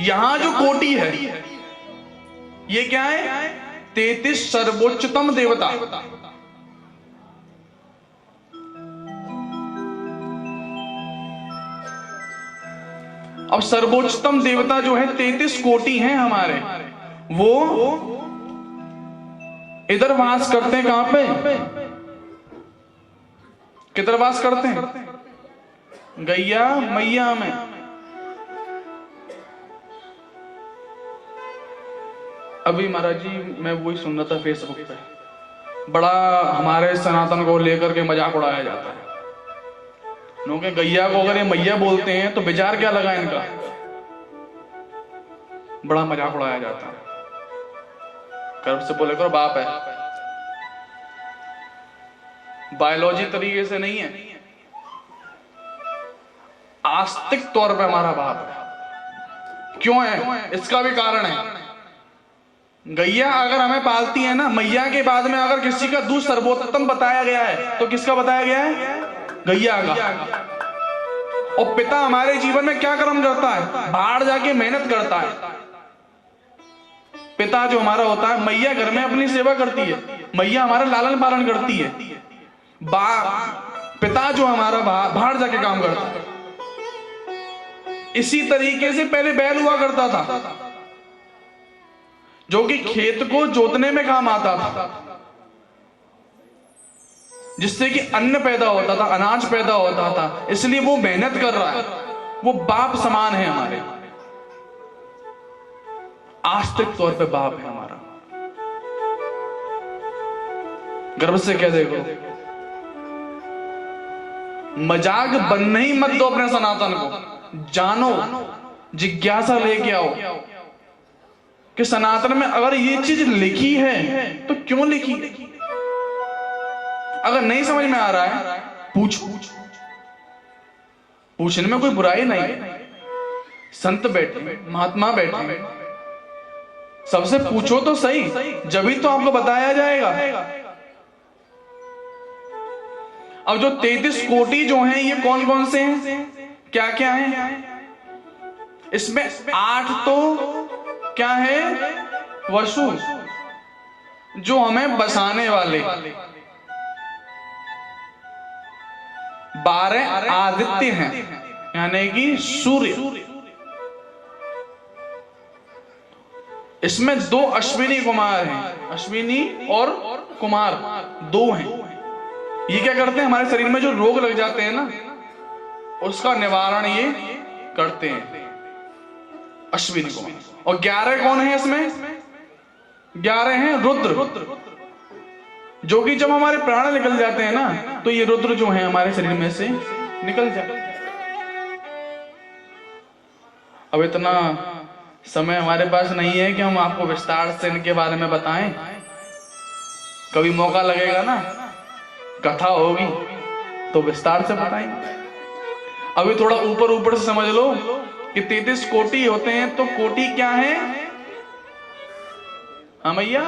यहां जो कोटि है ये क्या है? 33 सर्वोच्चतम देवता। अब सर्वोच्चतम देवता जो है 33 कोटि हैं हमारे, वो इधर वास करते हैं। कहां पे? किधर वास करते हैं? गैया मैया में। अभी महाराज जी मैं वही सुन रहा था फेसबुक पे, बड़ा हमारे सनातन को लेकर के मजाक उड़ाया जाता है। लोग गैया को अगर ये मैया बोलते हैं तो विचार क्या लगा इनका, बड़ा मजाक उड़ाया जाता है। गर्व से बोले करो बाप है, बायोलॉजी तरीके से नहीं है, आस्तिक तौर पे हमारा बाप है। क्यों है? इसका भी कारण है। गैया अगर हमें पालती है ना, मैया के बाद में अगर किसी का दूध सर्वोत्तम बताया गया है तो किसका बताया गया है? गैया का। और पिता हमारे जीवन में क्या कर्म करता है? बाहर जाके मेहनत करता है। पिता जो हमारा होता है, मैया घर में अपनी सेवा करती है, मैया हमारा लालन पालन करती है। पिता जो हमारा बाहर जाके काम करता है। इसी तरीके से पहले बैल हुआ करता था जो कि खेत को जोतने में काम आता था, जिससे कि अन्न पैदा होता था, अनाज पैदा होता था। इसलिए वो मेहनत कर रहा है, वो बाप समान है हमारे, आस्तिक तौर पे बाप है हमारा। गर्व से कह देखो, मजाक बनने ही मत दो अपने सनातन को। जानो, जिज्ञासा लेके आओ कि सनातन में अगर ये चीज लिखी है तो क्यों लिखी है। अगर नहीं समझ में आ रहा है पूछो, पूछने में कोई बुराई नहीं है। संत बैठे, महात्मा बैठे, सबसे पूछो तो सही, जभी तो आपको बताया जाएगा। अब जो 33 कोटि जो हैं ये कौन कौन से हैं, क्या क्या हैं? इसमें 8 तो क्या है? वसु, जो हमें बसाने वाले। 12 आदित्य हैं, यानी कि सूर्य, इसमें 2 अश्विनी कुमार हैं, अश्विनी और कुमार 2 हैं। ये क्या करते हैं, हमारे शरीर में जो रोग लग जाते हैं ना, उसका निवारण ये करते हैं, अश्विनी कुमार। और 11 कौन है इसमें? 11 हैं रुद्र, जो कि जब हमारे प्राण निकल जाते हैं ना, तो ये रुद्र जो है हमारे शरीर में से निकल जाते हैं। अब इतना समय हमारे पास नहीं है कि हम आपको विस्तार से इनके बारे में बताएं। कभी मौका लगेगा ना, कथा होगी तो विस्तार से बताएंगे। अभी थोड़ा ऊपर से समझ लो कि 33 कोटि होते हैं। तो कोटि क्या है? हाँ भैया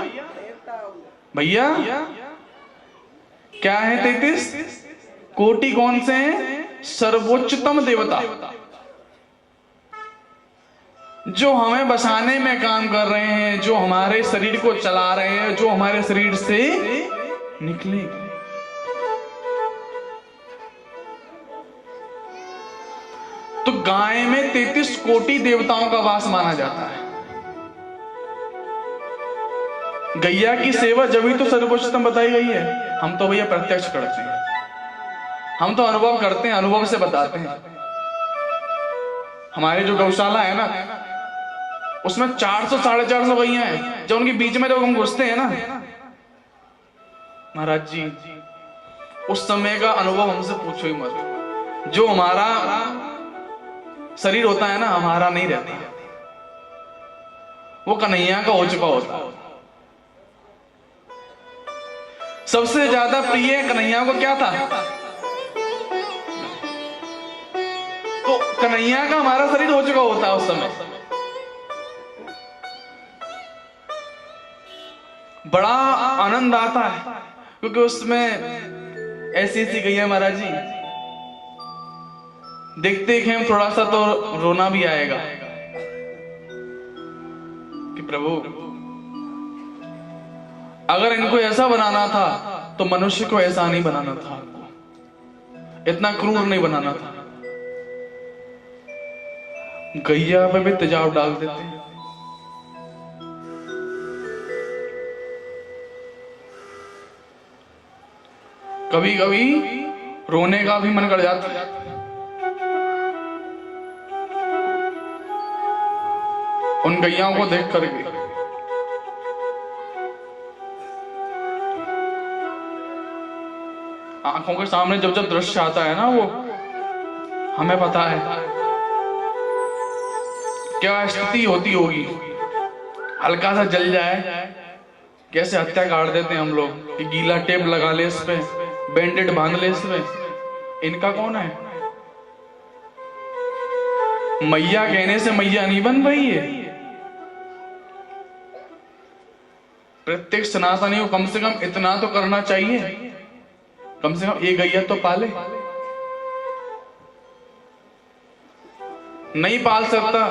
क्या है 33 कोटि? कौन से हैं? सर्वोच्चतम देवता, जो हमें बसाने में काम कर रहे हैं, जो हमारे शरीर को चला रहे हैं, जो हमारे शरीर से निकले। तो गाय में 33 कोटि देवताओं का वास माना जाता है। गैया की सेवा जब ही तो सर्वोच्चतम बताई गई है। हम तो भैया प्रत्यक्ष करते हैं, हम तो अनुभव करते हैं, अनुभव से बताते हैं। हमारी जो गौशाला है ना, उसमें 400-450 गैया हैं। जब उनके बीच में जब हम घुसते हैं ना महाराज जी, उस समय का अनुभव हमसे पूछो ही मत। जो हमारा शरीर होता है ना, हमारा नहीं रहता, वो कन्हैया का हो चुका होता है। सबसे ज्यादा प्रिय कन्हैया को क्या था? तो कन्हैया का हमारा शरीर हो चुका होता है उस समय। बड़ा आनंद आता है, क्योंकि उसमें ऐसी गैया महाराज जी देखते हैं हम, थोड़ा सा तो रोना भी आएगा कि प्रभु, अगर इनको ऐसा बनाना था तो मनुष्य को ऐसा नहीं बनाना था, इतना क्रूर नहीं बनाना था। गैया पे भी तेजाब डाल देते हैं। कभी कभी रोने का भी मन कर जाता है। उन गैयाओं को देख करके आंखों के सामने जब जब दृश्य आता है ना, वो हमें पता है क्या स्थिति होती होगी। हल्का सा जल जाए, कैसे हत्या काट देते हैं हम लोग कि गीला टेप लगा ले इस पे, बैंडेड बांध ले इस पे। इनका कौन है? मैया कहने से मैया नहीं बन रही है। प्रत्येक सनातनी को कम से कम इतना तो करना चाहिए, कम से कम एक गैया तो पाले। नहीं पाल सकता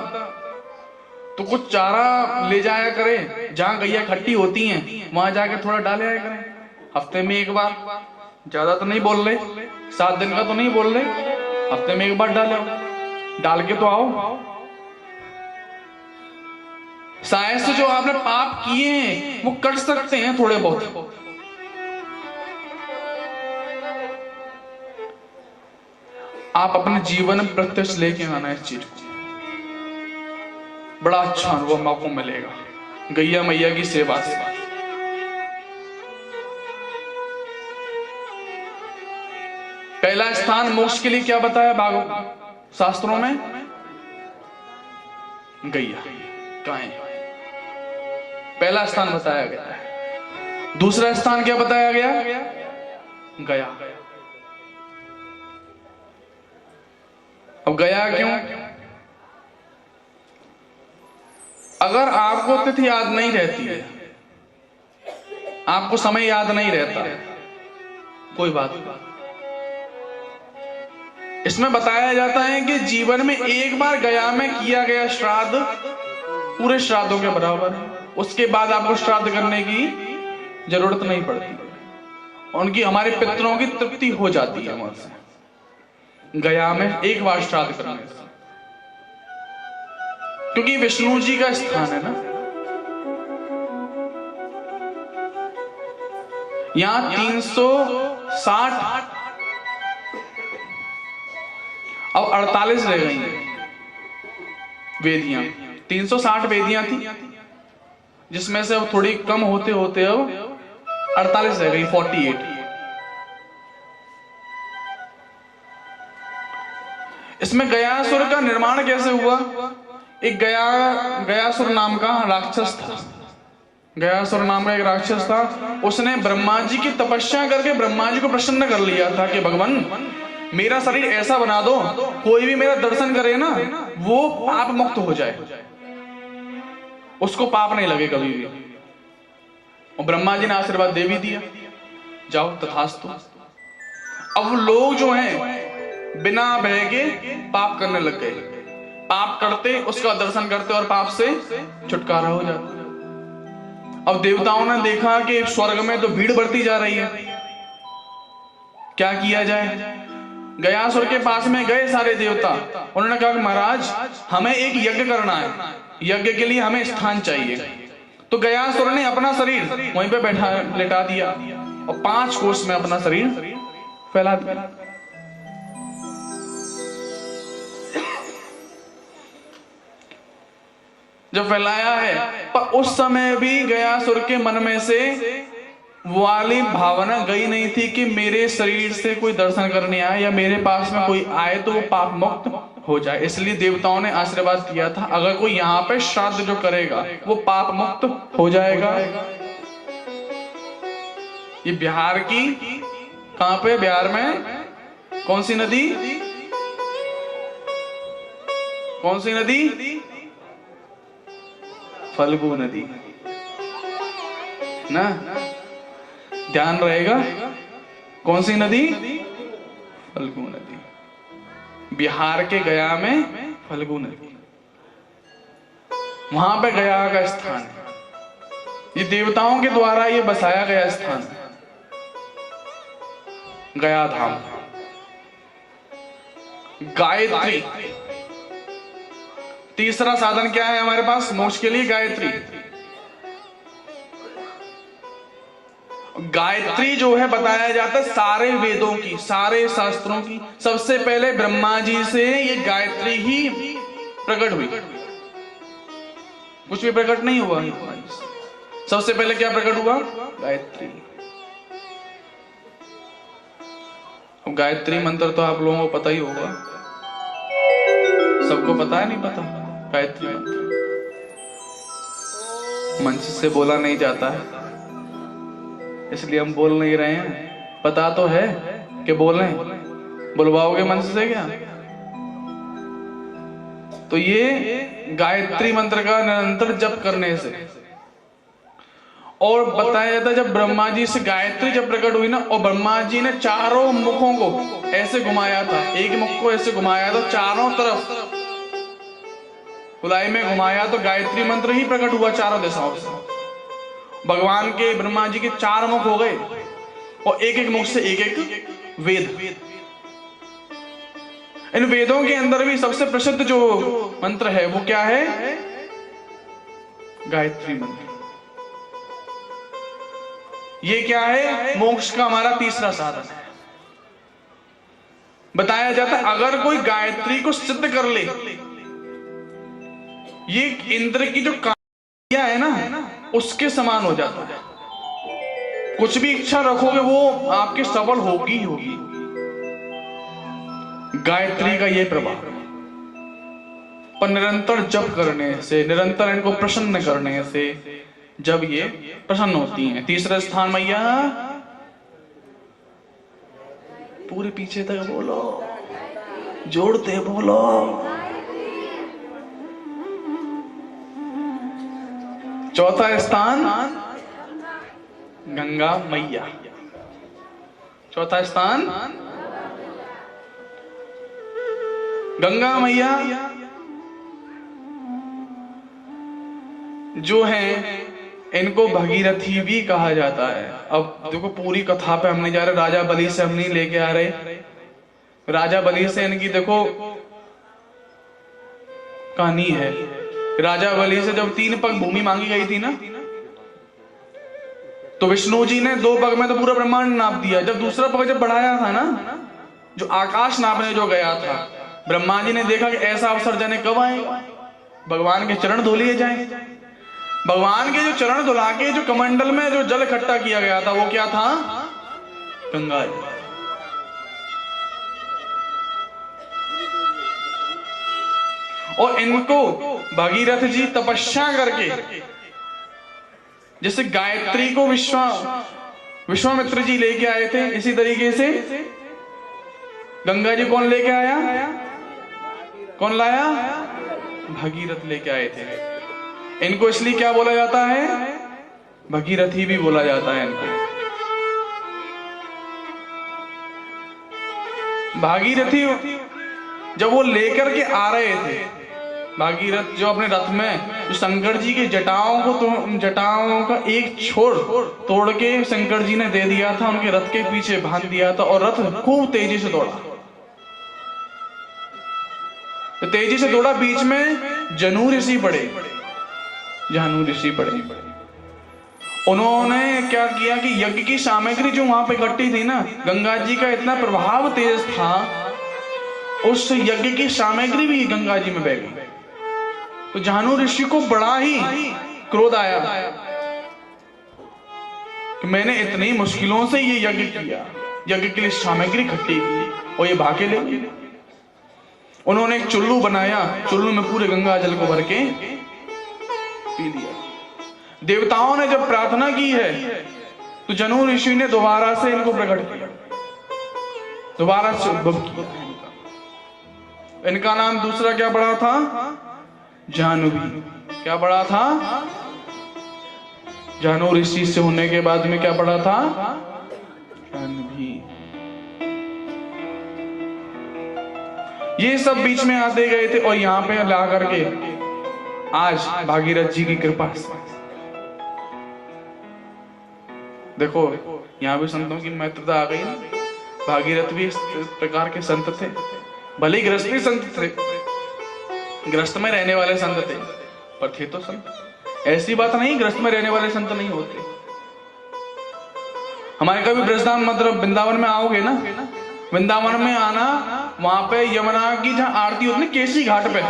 तो कुछ चारा ले जाया करे, जहां गैया खट्टी होती हैं वहां जाके थोड़ा डाले आया करें, हफ्ते में एक बार। ज्यादा तो नहीं बोल रहे, 7 दिन का तो नहीं बोल रहे, हफ्ते में एक बार डाल के तो आओ। शायद से जो आपने पाप किए हैं वो कर सकते हैं थोड़े बहुत। आप अपने जीवन में प्रत्यक्ष लेके आना इस चीज को, बड़ा अच्छा अनुभव आपको मिलेगा गैया मैया की सेवा से। पहला स्थान मोक्ष के लिए क्या बताया भागवत शास्त्रों में? गैया, गाय, पहला स्थान बताया गया है। दूसरा स्थान क्या बताया गया? गया। अब गया क्यों? अगर आपको तिथि याद नहीं रहती है, आपको समय याद नहीं रहता, कोई बात नहीं। इसमें बताया जाता है कि जीवन में एक बार गया में किया गया श्राद्ध पूरे श्राद्धों के बराबर है। उसके बाद आपको श्राद्ध करने की जरूरत नहीं पड़ती। उनकी, हमारे पितरों की तृप्ति हो जाती है वहां से गया में एक बार श्राद्ध करने से, क्योंकि विष्णु जी का स्थान है ना। यहां 360 अब 48 रह गई वेदियां। 360 वेदियां थी, जिसमें से अब थोड़ी कम होते होते अब 48 रह गई, 48। इसमें गयासुर का निर्माण कैसे हुआ? एक गयासुर नाम का राक्षस था। गयासुर नाम का एक राक्षस था। उसने ब्रह्मा जी की तपस्या करके ब्रह्मा जी को प्रसन्न कर लिया था कि भगवान मेरा शरीर ऐसा बना दो, कोई भी मेरा दर्शन करे ना वो पाप मुक्त हो जाए, उसको पाप नहीं लगे कभी भी। और ब्रह्मा जी ने आशीर्वाद दे भी दिया, जाओ तथास्तु। अब लोग जो हैं बिना भय के पाप करने लग गए, पाप करते उसका दर्शन करते और पाप से छुटकारा हो जाता। अब देवताओं ने देखा कि स्वर्ग में तो भीड़ बढ़ती जा रही है, क्या किया जाए? गयासुर के पास में गए सारे देवता। उन्होंने कहा कि महाराज हमें एक यज्ञ करना है, यज्ञ के लिए हमें स्थान चाहिए। तो गयासुर ने अपना शरीर वहीं पे बैठा लेटा दिया और 5 कोस में अपना शरीर फैला दिया। जब फैलाया है, पर उस समय भी गयासुर के मन में से वाली भावना गई नहीं थी कि मेरे शरीर से कोई दर्शन करने आए या मेरे पास में कोई आए तो वो पाप मुक्त हो जाए। इसलिए देवताओं ने आशीर्वाद दिया था अगर कोई यहाँ पे श्राद्ध जो करेगा वो पाप मुक्त हो जाएगा। ये बिहार की, कहां पे? बिहार में कौन सी नदी? कौन सी नदी? फल्गु नदी ना, ध्यान रहेगा। कौन सी नदी? फल्गु नदी। बिहार के गया में फल्गु नदी, वहां पे गया का स्थान है। ये देवताओं के द्वारा ये बसाया गया स्थान है, गया धाम। गायत्री, तीसरा साधन क्या है हमारे पास मोक्ष के लिए? गायत्री। गायत्री जो है बताया जाता है सारे वेदों की, सारे शास्त्रों की। सबसे पहले ब्रह्मा जी से ये गायत्री ही प्रकट हुई, कुछ भी प्रकट नहीं हुआ। सबसे पहले क्या प्रकट हुआ? गायत्री। अब गायत्री मंत्र तो आप लोगों को पता ही होगा, सबको पता है? नहीं पता? गायत्री मंत्र मंच से बोला नहीं जाता है, इसलिए हम बोल नहीं रहे हैं। पता तो है कि बोल रहे हैं, बुलवाओगे मंच से क्या? तो ये गायत्री मंत्र का निरंतर जप करने से, और बताया जाता है जब ब्रह्मा जी से गायत्री जब प्रकट हुई ना, और ब्रह्मा जी ने चारों मुखों को ऐसे घुमाया था, एक मुख को ऐसे घुमाया था, चारों तरफ खुलाई में घुमाया, तो गायत्री मंत्र ही प्रकट हुआ चारों दिशाओं से। भगवान के ब्रह्मा जी के 4 मुख हो गए और एक एक मुख से एक एक वेद। इन वेदों के अंदर भी सबसे प्रसिद्ध जो मंत्र है वो क्या है? गायत्री मंत्र। ये क्या है? मोक्ष का हमारा तीसरा साधन है। बताया जाता है अगर कोई गायत्री को सिद्ध कर ले, ये इंद्र की जो काया है ना उसके समान हो जाता है। कुछ भी इच्छा रखोगे वो आपके सफल होगी ही होगी। गायत्री का ये प्रभाव, पर निरंतर जप करने से, निरंतर इनको प्रसन्न करने से जब ये प्रसन्न होती हैं। तीसरा स्थान मैया, पूरे पीछे तक बोलो, जोड़ते बोलो। चौथा स्थान गंगा मैया। चौथा स्थान गंगा मैया जो है, इनको भगीरथी भी कहा जाता है। अब देखो पूरी कथा पे हम नहीं जा रहे, राजा बलि से हम नहीं लेके आ रहे। राजा बलि से इनकी देखो कहानी है। राजा बलि से जब 3 पग भूमि मांगी गई थी ना, तो विष्णु जी ने 2 पग में तो पूरा ब्रह्मांड नाप दिया। जब दूसरा पग जब बढ़ाया था ना, जो आकाश नापने जो गया था, ब्रह्मा जी ने देखा कि ऐसा अवसर जाने कब आएगा, भगवान के चरण धो लिए जाए। भगवान के जो चरण धुला के जो कमंडल में जो जल इकट्ठा किया गया था वो क्या था? गंगा जी। और इनको भगीरथ जी तपस्या करके, जैसे गायत्री को विश्वामित्र जी लेके आए थे, इसी तरीके से गंगा जी कौन लेके आया? कौन लाया? भगीरथ लेके आए थे। इनको इसलिए क्या बोला जाता है? भगीरथी भी बोला जाता है इनको। भागीरथी जब वो लेकर के आ रहे थे, भागीरथ जो अपने रथ में जो शंकर जी की जटाओं का एक छोर तोड़ के शंकर जी ने दे दिया था, उनके रथ के पीछे बांध दिया था और रथ खूब तेजी से दौड़ा। तो तेजी से दौड़ा, बीच में जानू ऋषि पड़े। उन्होंने क्या किया कि यज्ञ की सामग्री जो वहां पे इकट्ठी थी ना, गंगा जी का इतना प्रभाव तेज था, उस यज्ञ की सामग्री भी गंगा जी में बह गई। तो जानू ऋषि को बड़ा ही क्रोध आया कि मैंने इतनी मुश्किलों से ये यज्ञ किया, यज्ञ के लिए सामग्री इकट्ठी की और ये भागे ले। उन्होंने एक चुल्लू बनाया, चुल्लू में पूरे गंगा जल को भर के पी लिया। देवताओं ने जब प्रार्थना की है तो जानू ऋषि ने दोबारा से इनको प्रकट किया, दोबारा से उद्भव किया। इनका नाम दूसरा क्या पड़ा था? जानवी। क्या पड़ा था? जानू ऋषि से होने के बाद में क्या पड़ा था? जानवी। ये सब बीच में आते गए थे और यहां पे ला करके आज भागीरथ जी की कृपा से देखो, यहां भी संतों की महत्वता आ गई। भागीरथ भी इस प्रकार के संत थे, भले ही गृहस्थी संत थे, गृहस्थ में रहने वाले संत थे, पर थे तो संत। ऐसी बात नहीं गृहस्थ में रहने वाले संत नहीं होते। हमारे कभी ब्रजधाम मतलब वृंदावन में आओगे ना, वृंदावन में आना, वहां पे यमुना की जहां आरती होती है केसी घाट पे,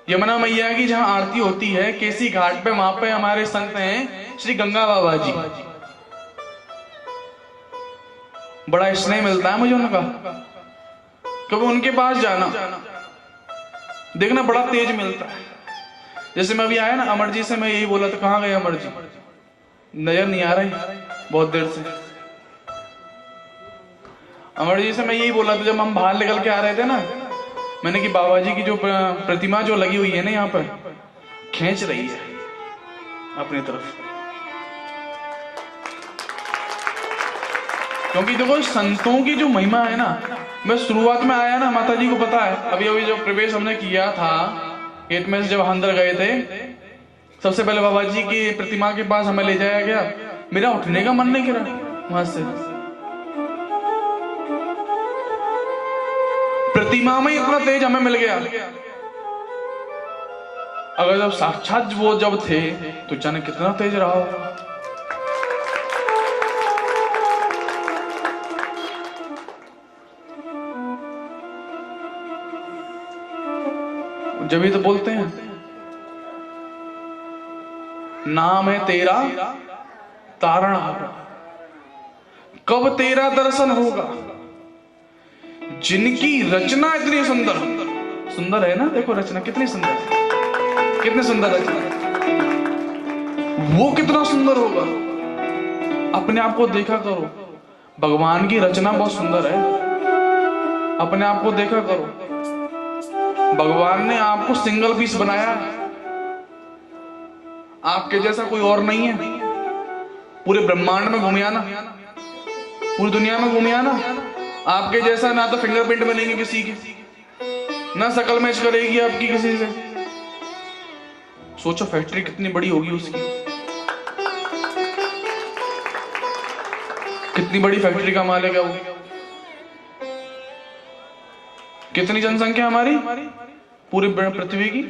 यमुना मैया की जहां आरती होती है केसी घाट पे, वहां पे हमारे संत हैं श्री गंगा बाबा जी। बड़ा स्नेह मिलता है मुझे उनका, कभी उनके पास जाना देखना बड़ा तेज मिलता है। जैसे मैं अभी आया ना अमर जी से, मैं यही बोला था कहां गए अमर जी, नजर नहीं आ रहे बहुत देर से। अमर जी से मैं यही बोला था जब हम बाहर निकल के आ रहे थे ना, मैंने कि बाबा जी की जो प्रतिमा जो लगी हुई है ना यहाँ पर, खींच रही है अपनी तरफ। क्योंकि देखो संतों की जो महिमा है ना, मैं शुरुआत में आया ना, माता जी को पता है, अभी अभी जो प्रवेश हमने किया था गेट में से जब अंदर गए थे, सबसे पहले बाबा जी की प्रतिमा के पास हमें ले जाया गया। मेरा उठने का मन नहीं करा वहां से, प्रतिमा में इतना तेज हमें मिल गया। अगर जब साक्षात वो जब थे तो जाने कितना तेज रहा होगा। जब ही तो बोलते हैं नाम है तेरा तारणहार, कब तेरा दर्शन होगा। जिनकी रचना इतनी सुंदर सुंदर है ना, देखो रचना कितनी सुंदर है, कितनी सुंदर रचना, वो कितना सुंदर होगा। अपने आप को देखा करो, भगवान की रचना बहुत सुंदर है, अपने आप को देखा करो। भगवान ने आपको सिंगल पीस बनाया, आपके जैसा कोई और नहीं है। पूरे ब्रह्मांड में घूमिया ना, पूरी दुनिया में घूमिया ना, आपके जैसा ना तो फिंगरप्रिंट बनेंगे किसी की, ना शकल मैच करेगी आपकी किसी से। सोचो फैक्ट्री कितनी बड़ी होगी उसकी, कितनी बड़ी फैक्ट्री का मालिक है वो। कितनी जनसंख्या हमारी पूरी पृथ्वी की,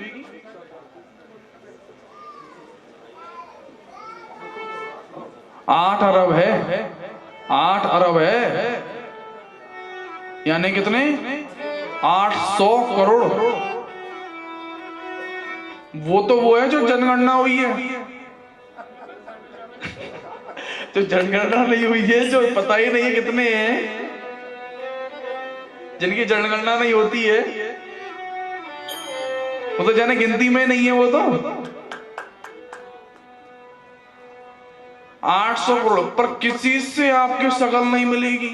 8 अरब है, 8 अरब है, यानी कितने? 800 करोड़। वो है जो जनगणना हुई है। जो जनगणना नहीं हुई है, जो पता ही नहीं है कितने हैं, जिनकी जनगणना नहीं होती है, वो तो जाने गिनती में नहीं है। वो तो 800 करोड़ पर किसी से आपकी शकल नहीं मिलेगी,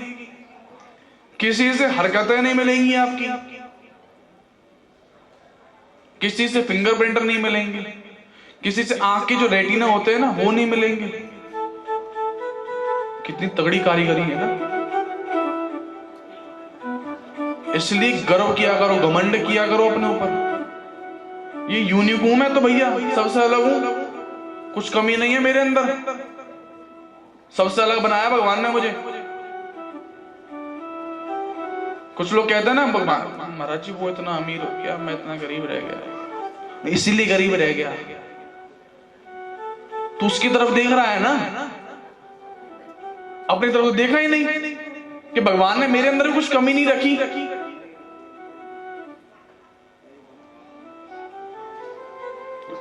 किसी से हरकतें नहीं मिलेंगी आपकी, किसी से फिंगरप्रिंट नहीं मिलेंगे, किसी से आंख के जो रेटिना होते हैं ना वो नहीं मिलेंगे। कितनी तगड़ी कारीगरी है ना। इसलिए गर्व किया करो, घमंड किया करो अपने ऊपर। ये यूनिक हूं मैं तो भैया, सबसे अलग हूं, कुछ कमी नहीं है मेरे अंदर, सबसे अलग बनाया भगवान ने मुझे। कुछ लोग कहते हैं ना भगवान महाराज जी वो इतना अमीर हो गया, मैं इतना गरीब रह गया, इसीलिए गरीब रह गया। तू उसकी तरफ देख रहा है ना, अपनी तरफ तो देखा ही नहीं कि भगवान ने मेरे अंदर कुछ कमी नहीं रखी।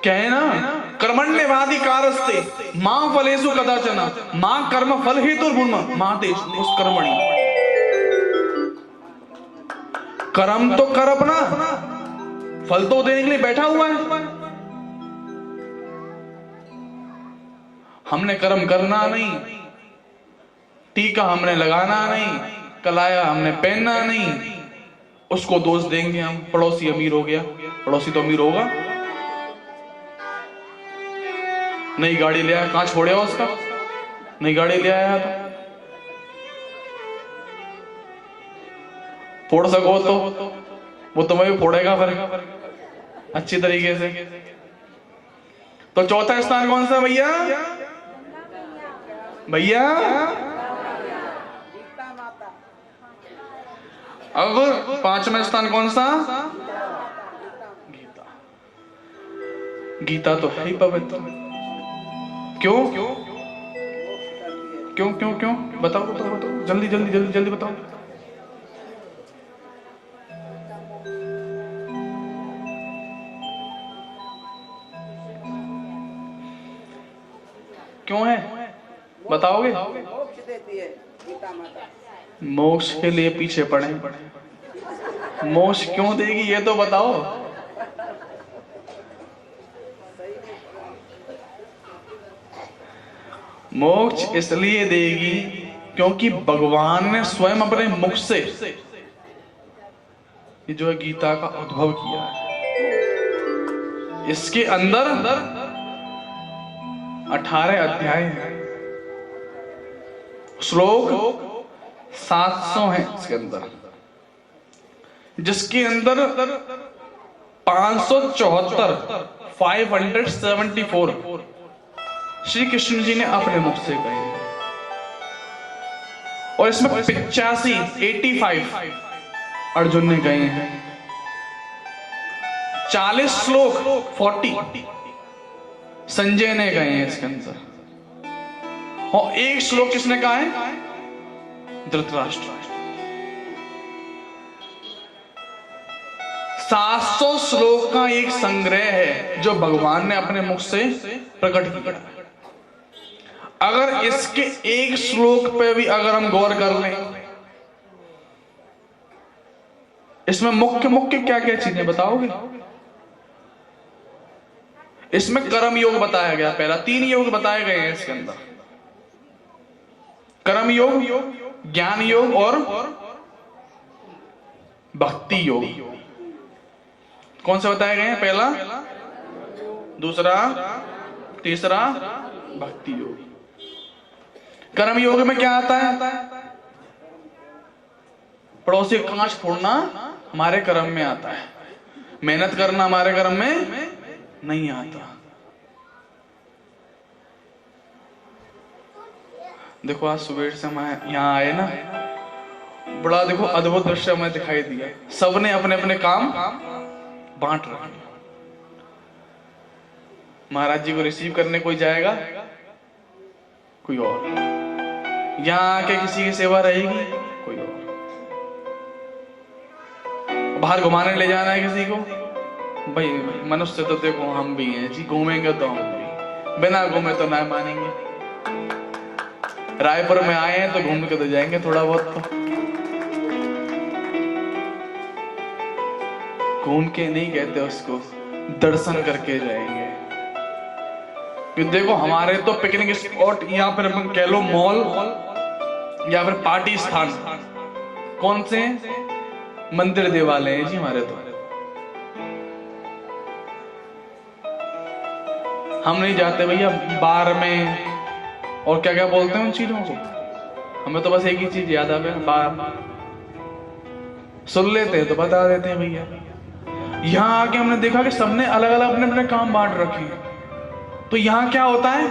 कहे ना कर्मण्यवाधिकारस्ते मां फलेषु कदाचन मां कर्म फल हेतुर्भुर्म मां तेषु कर्मणि। कर्म तो कर अपना, फल तो देने के लिए बैठा हुआ है। हमने कर्म करना नहीं, टीका हमने लगाना नहीं, कलाया हमने पहनना नहीं, उसको दोष देंगे हम। पड़ोसी अमीर हो गया, पड़ोसी तो अमीर होगा, नई गाड़ी ले आया, कहां छोड़े हो उसका? नई गाड़ी ले आया तो फोड़ सको तो वो तुम्हें भी फोड़ेगा फिर अच्छी तरीके से। तो चौथा स्थान कौन सा भैया? भैया अब पांचवा स्थान कौन सा? गीता। गीता तो है ही पवित्र। क्यों क्यों क्यों क्यों क्यों? बताओ बताओ बताओ, जल्दी जल्दी जल्दी जल्दी बताओ। क्यों है बताओगे? मोक्ष देती है गीता माता। मोक्ष के लिए पीछे पड़े, मोक्ष क्यों देगी ये तो बताओ। मोक्ष इसलिए देगी क्योंकि भगवान ने स्वयं अपने मुख से ये जो है गीता का उद्भव किया है। इसके अंदर 18 अध्याय हैं, श्लोक 700 हैं इसके अंदर, जिसके अंदर 574 श्री कृष्ण जी ने अपने मुख से कहे, और इसमें 85 अर्जुन ने कहे हैं। 40 श्लोक 40 संजय ने कहे हैं इसके अंदर, और एक श्लोक किसने कहा है? धृतराष्ट्र। 700 श्लोक का एक संग्रह है जो भगवान ने अपने मुख से प्रकट किया। अगर इसके एक श्लोक पे भी अगर हम गौर कर लें, इसमें मुख्य मुख्य क्या क्या चीजें बताओगे? इसमें कर्म योग बताया गया, पहला 3 योग बताए गए हैं इसके अंदर, कर्म योग, ज्ञान योग और भक्ति योग। कौन से बताए गए हैं? पहला, दूसरा, तीसरा भक्ति योग। कर्म योग में क्या आता है? पड़ोसी का कांच फोड़ना हमारे कर्म में आता है, मेहनत करना हमारे कर्म में नहीं आता। देखो आज सुबह से मैं यहाँ आए ना, बड़ा देखो अद्भुत दृश्य हमें दिखाई दिया। सबने अपने अपने काम बांट रखे। महाराज जी को रिसीव करने कोई जाएगा, कोई और, यहाँ आके किसी की सेवा रहेगी कोई और, बाहर घुमाने ले जाना है किसी को, भाई मनुष्य तो देखो हम भी हैं जी, घूमेंगे तो हम भी, बिना घूमे तो ना मानेंगे। रायपुर में आए हैं तो घूम के तो जाएंगे थोड़ा बहुत, तो घूम के नहीं कहते उसको, दर्शन करके जाएंगे। देखो हमारे तो पिकनिक स्पॉट या फिर अपन कह लो मॉल या फिर पार्टी स्थान कौन से मंदिर देवालय हैं जी हमारे तो। हम नहीं जाते भैया बार में और क्या क्या बोलते हैं उन चीजों को, हमें तो बस एक ही चीज याद आवे, बार सुन लेते हैं तो बता देते हैं भैया। यहां आके हमने देखा कि सबने अलग अलग अपने अपने काम बांट रखे हैं। तो यहां क्या होता है,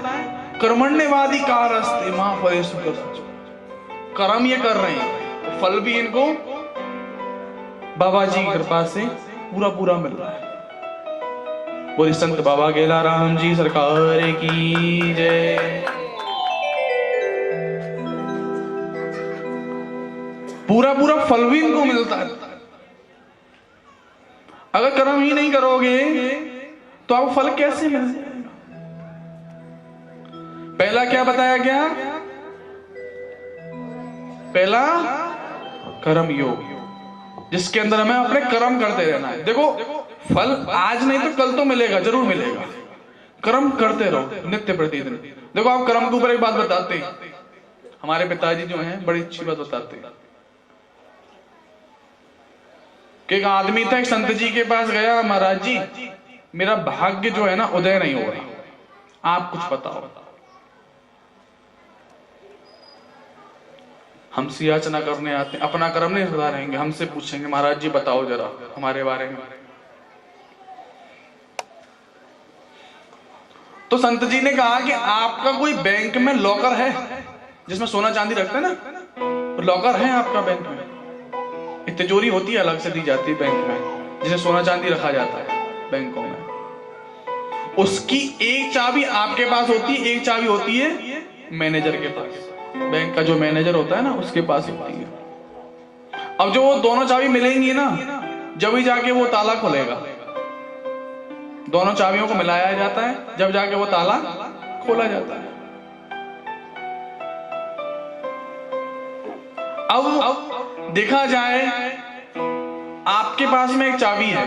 कर्मण्यवादी कारस्ते मां फलेषु कदाचन, कर्म ये कर रहे हैं तो फल भी इनको बाबा जी की कृपा से पूरा पूरा मिल रहा है। बोले संत बाबा गेला राम जी सरकार की जय। पूरा पूरा फल भी इनको मिलता है। अगर कर्म ही नहीं करोगे तो आपको फल कैसे मिलेगा? पहला क्या बताया गया? पहला कर्म योग, जिसके अंदर हमें अपने कर्म करते रहना है। देखो फल आज नहीं तो कल तो मिलेगा, जरूर मिलेगा। कर्म करते रहो नित्य प्रतिदिन। देखो आप कर्म के ऊपर एक बात बताते हैं, हमारे पिताजी जो हैं बड़ी अच्छी बात बताते हैं कि एक आदमी था, एक संत जी के पास गया, महाराज जी मेरा भाग्य जो है ना उदय नहीं हो रहा, आप कुछ बताओ। हमसे याचना करने आते हैं, अपना कर्म नहीं सुधारेंगे, हमसे पूछेंगे महाराज जी बताओ जरा हमारे बारे में। तो संत जी ने कहा कि आपका कोई बैंक में लॉकर है जिसमें सोना चांदी रखते हैं ना, लॉकर है आपका बैंक में? तिजोरी होती है अलग से दी जाती है बैंक में, जिसे सोना चांदी रखा जाता है बैंकों में। उसकी एक चाबी आपके पास होती है, एक चाबी होती है मैनेजर के पास। बैंक का जो मैनेजर होता है ना उसके पास होती है। अब जो वो दोनों चाबी मिलेंगी ना, जब ही जाके वो ताला खुलेगा। दोनों चाबियों को मिलाया जाता है, जब जाके वो ताला खोला जाता है। अब देखा जाए आपके पास में एक चाबी है,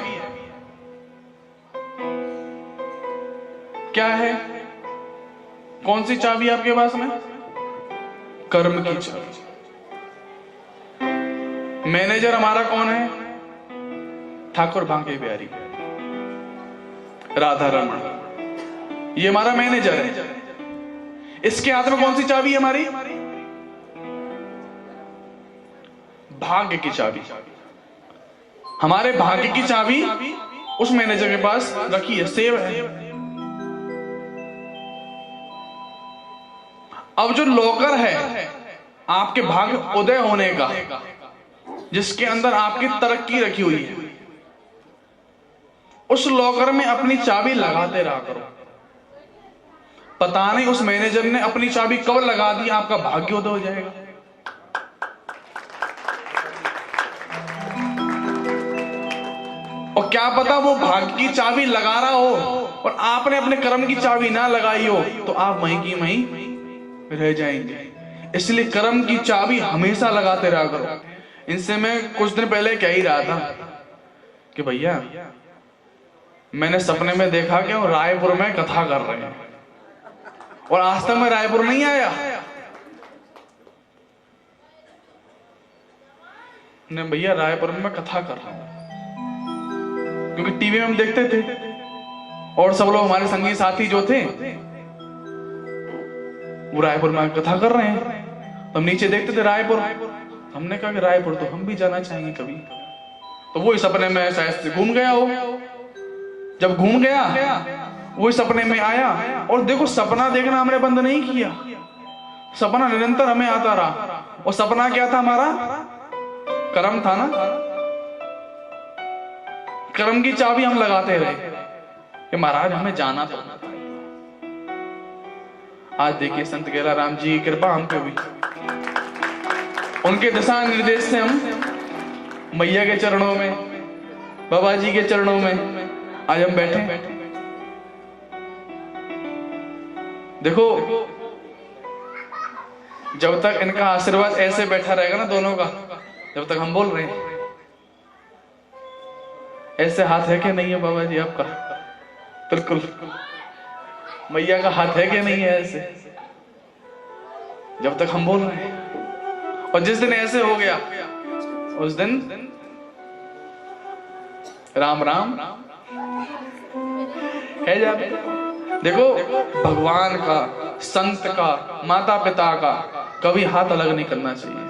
क्या है? कौन सी चाबी आपके पास में? कर्म की चाबी। मैनेजर हमारा कौन है? ठाकुर भांके बिहारी राधा रमण, ये हमारा मैनेजर है। इसके हाथ में कौन सी चाबी है हमारी? भाग्य की चाबी। हमारे भाग्य की चाबी उस मैनेजर के पास रखी है, सेव है। अब जो लॉकर है आपके भाग्य उदय होने का, जिसके अंदर आपकी तरक्की रखी हुई है, उस लॉकर में अपनी चाबी लगाते रहा करो। पता नहीं उस मैनेजर ने अपनी चाबी कब लगा दी, आपका भाग्य उदय हो जाएगा। और क्या पता वो भाग्य की चाबी लगा रहा हो और आपने अपने कर्म की चाबी ना लगाई हो, तो आप वहीं की वहीं रह जाएंगे। इसलिए कर्म की चाबी हमेशा लगाते रहा करो। इनसे मैं कुछ दिन पहले कह ही रहा था कि भैया मैंने सपने में देखा कि वो रायपुर में कथा कर रहे हैं, और आज तक मैं रायपुर नहीं आया। ने भैया रायपुर में मैं कथा कर रहा हूं, क्योंकि टीवी में हम देखते थे और सब लोग हमारे संगी साथी जो थे वो रायपुर में कथा कर रहे हैं। तो हम नीचे देखते थे रायपुर, हमने कहा कि रायपुर तो हम भी जाना चाहेंगे कभी। तो वो सपने में शायद घूम गया हो। जब घूम गया वो सपने में आया, और देखो सपना देखना हमने बंद नहीं किया, सपना निरंतर हमें आता रहा। और सपना क्या था हमारा? कर्म था ना। कर्म की चाबी हम लगाते रहे कि महाराज हमें जाना था। आज देखिए संत गेला राम जी की कृपा हम पे हुई, उनके दिशा निर्देश से हम मैया के चरणों में, बाबा जी के चरणों में आज हम बैठे। देखो जब तक इनका आशीर्वाद ऐसे बैठा रहेगा ना दोनों का, जब तक हम बोल रहे हैं, ऐसे हाथ है कि नहीं है बाबा जी आपका? बिल्कुल। मैया का हाथ है कि नहीं है ऐसे, जब तक हम बोल रहे हैं। और जिस दिन ऐसे हो गया उस दिन राम राम है जाते। देखो भगवान का, संत का, माता पिता का कभी हाथ अलग नहीं करना चाहिए।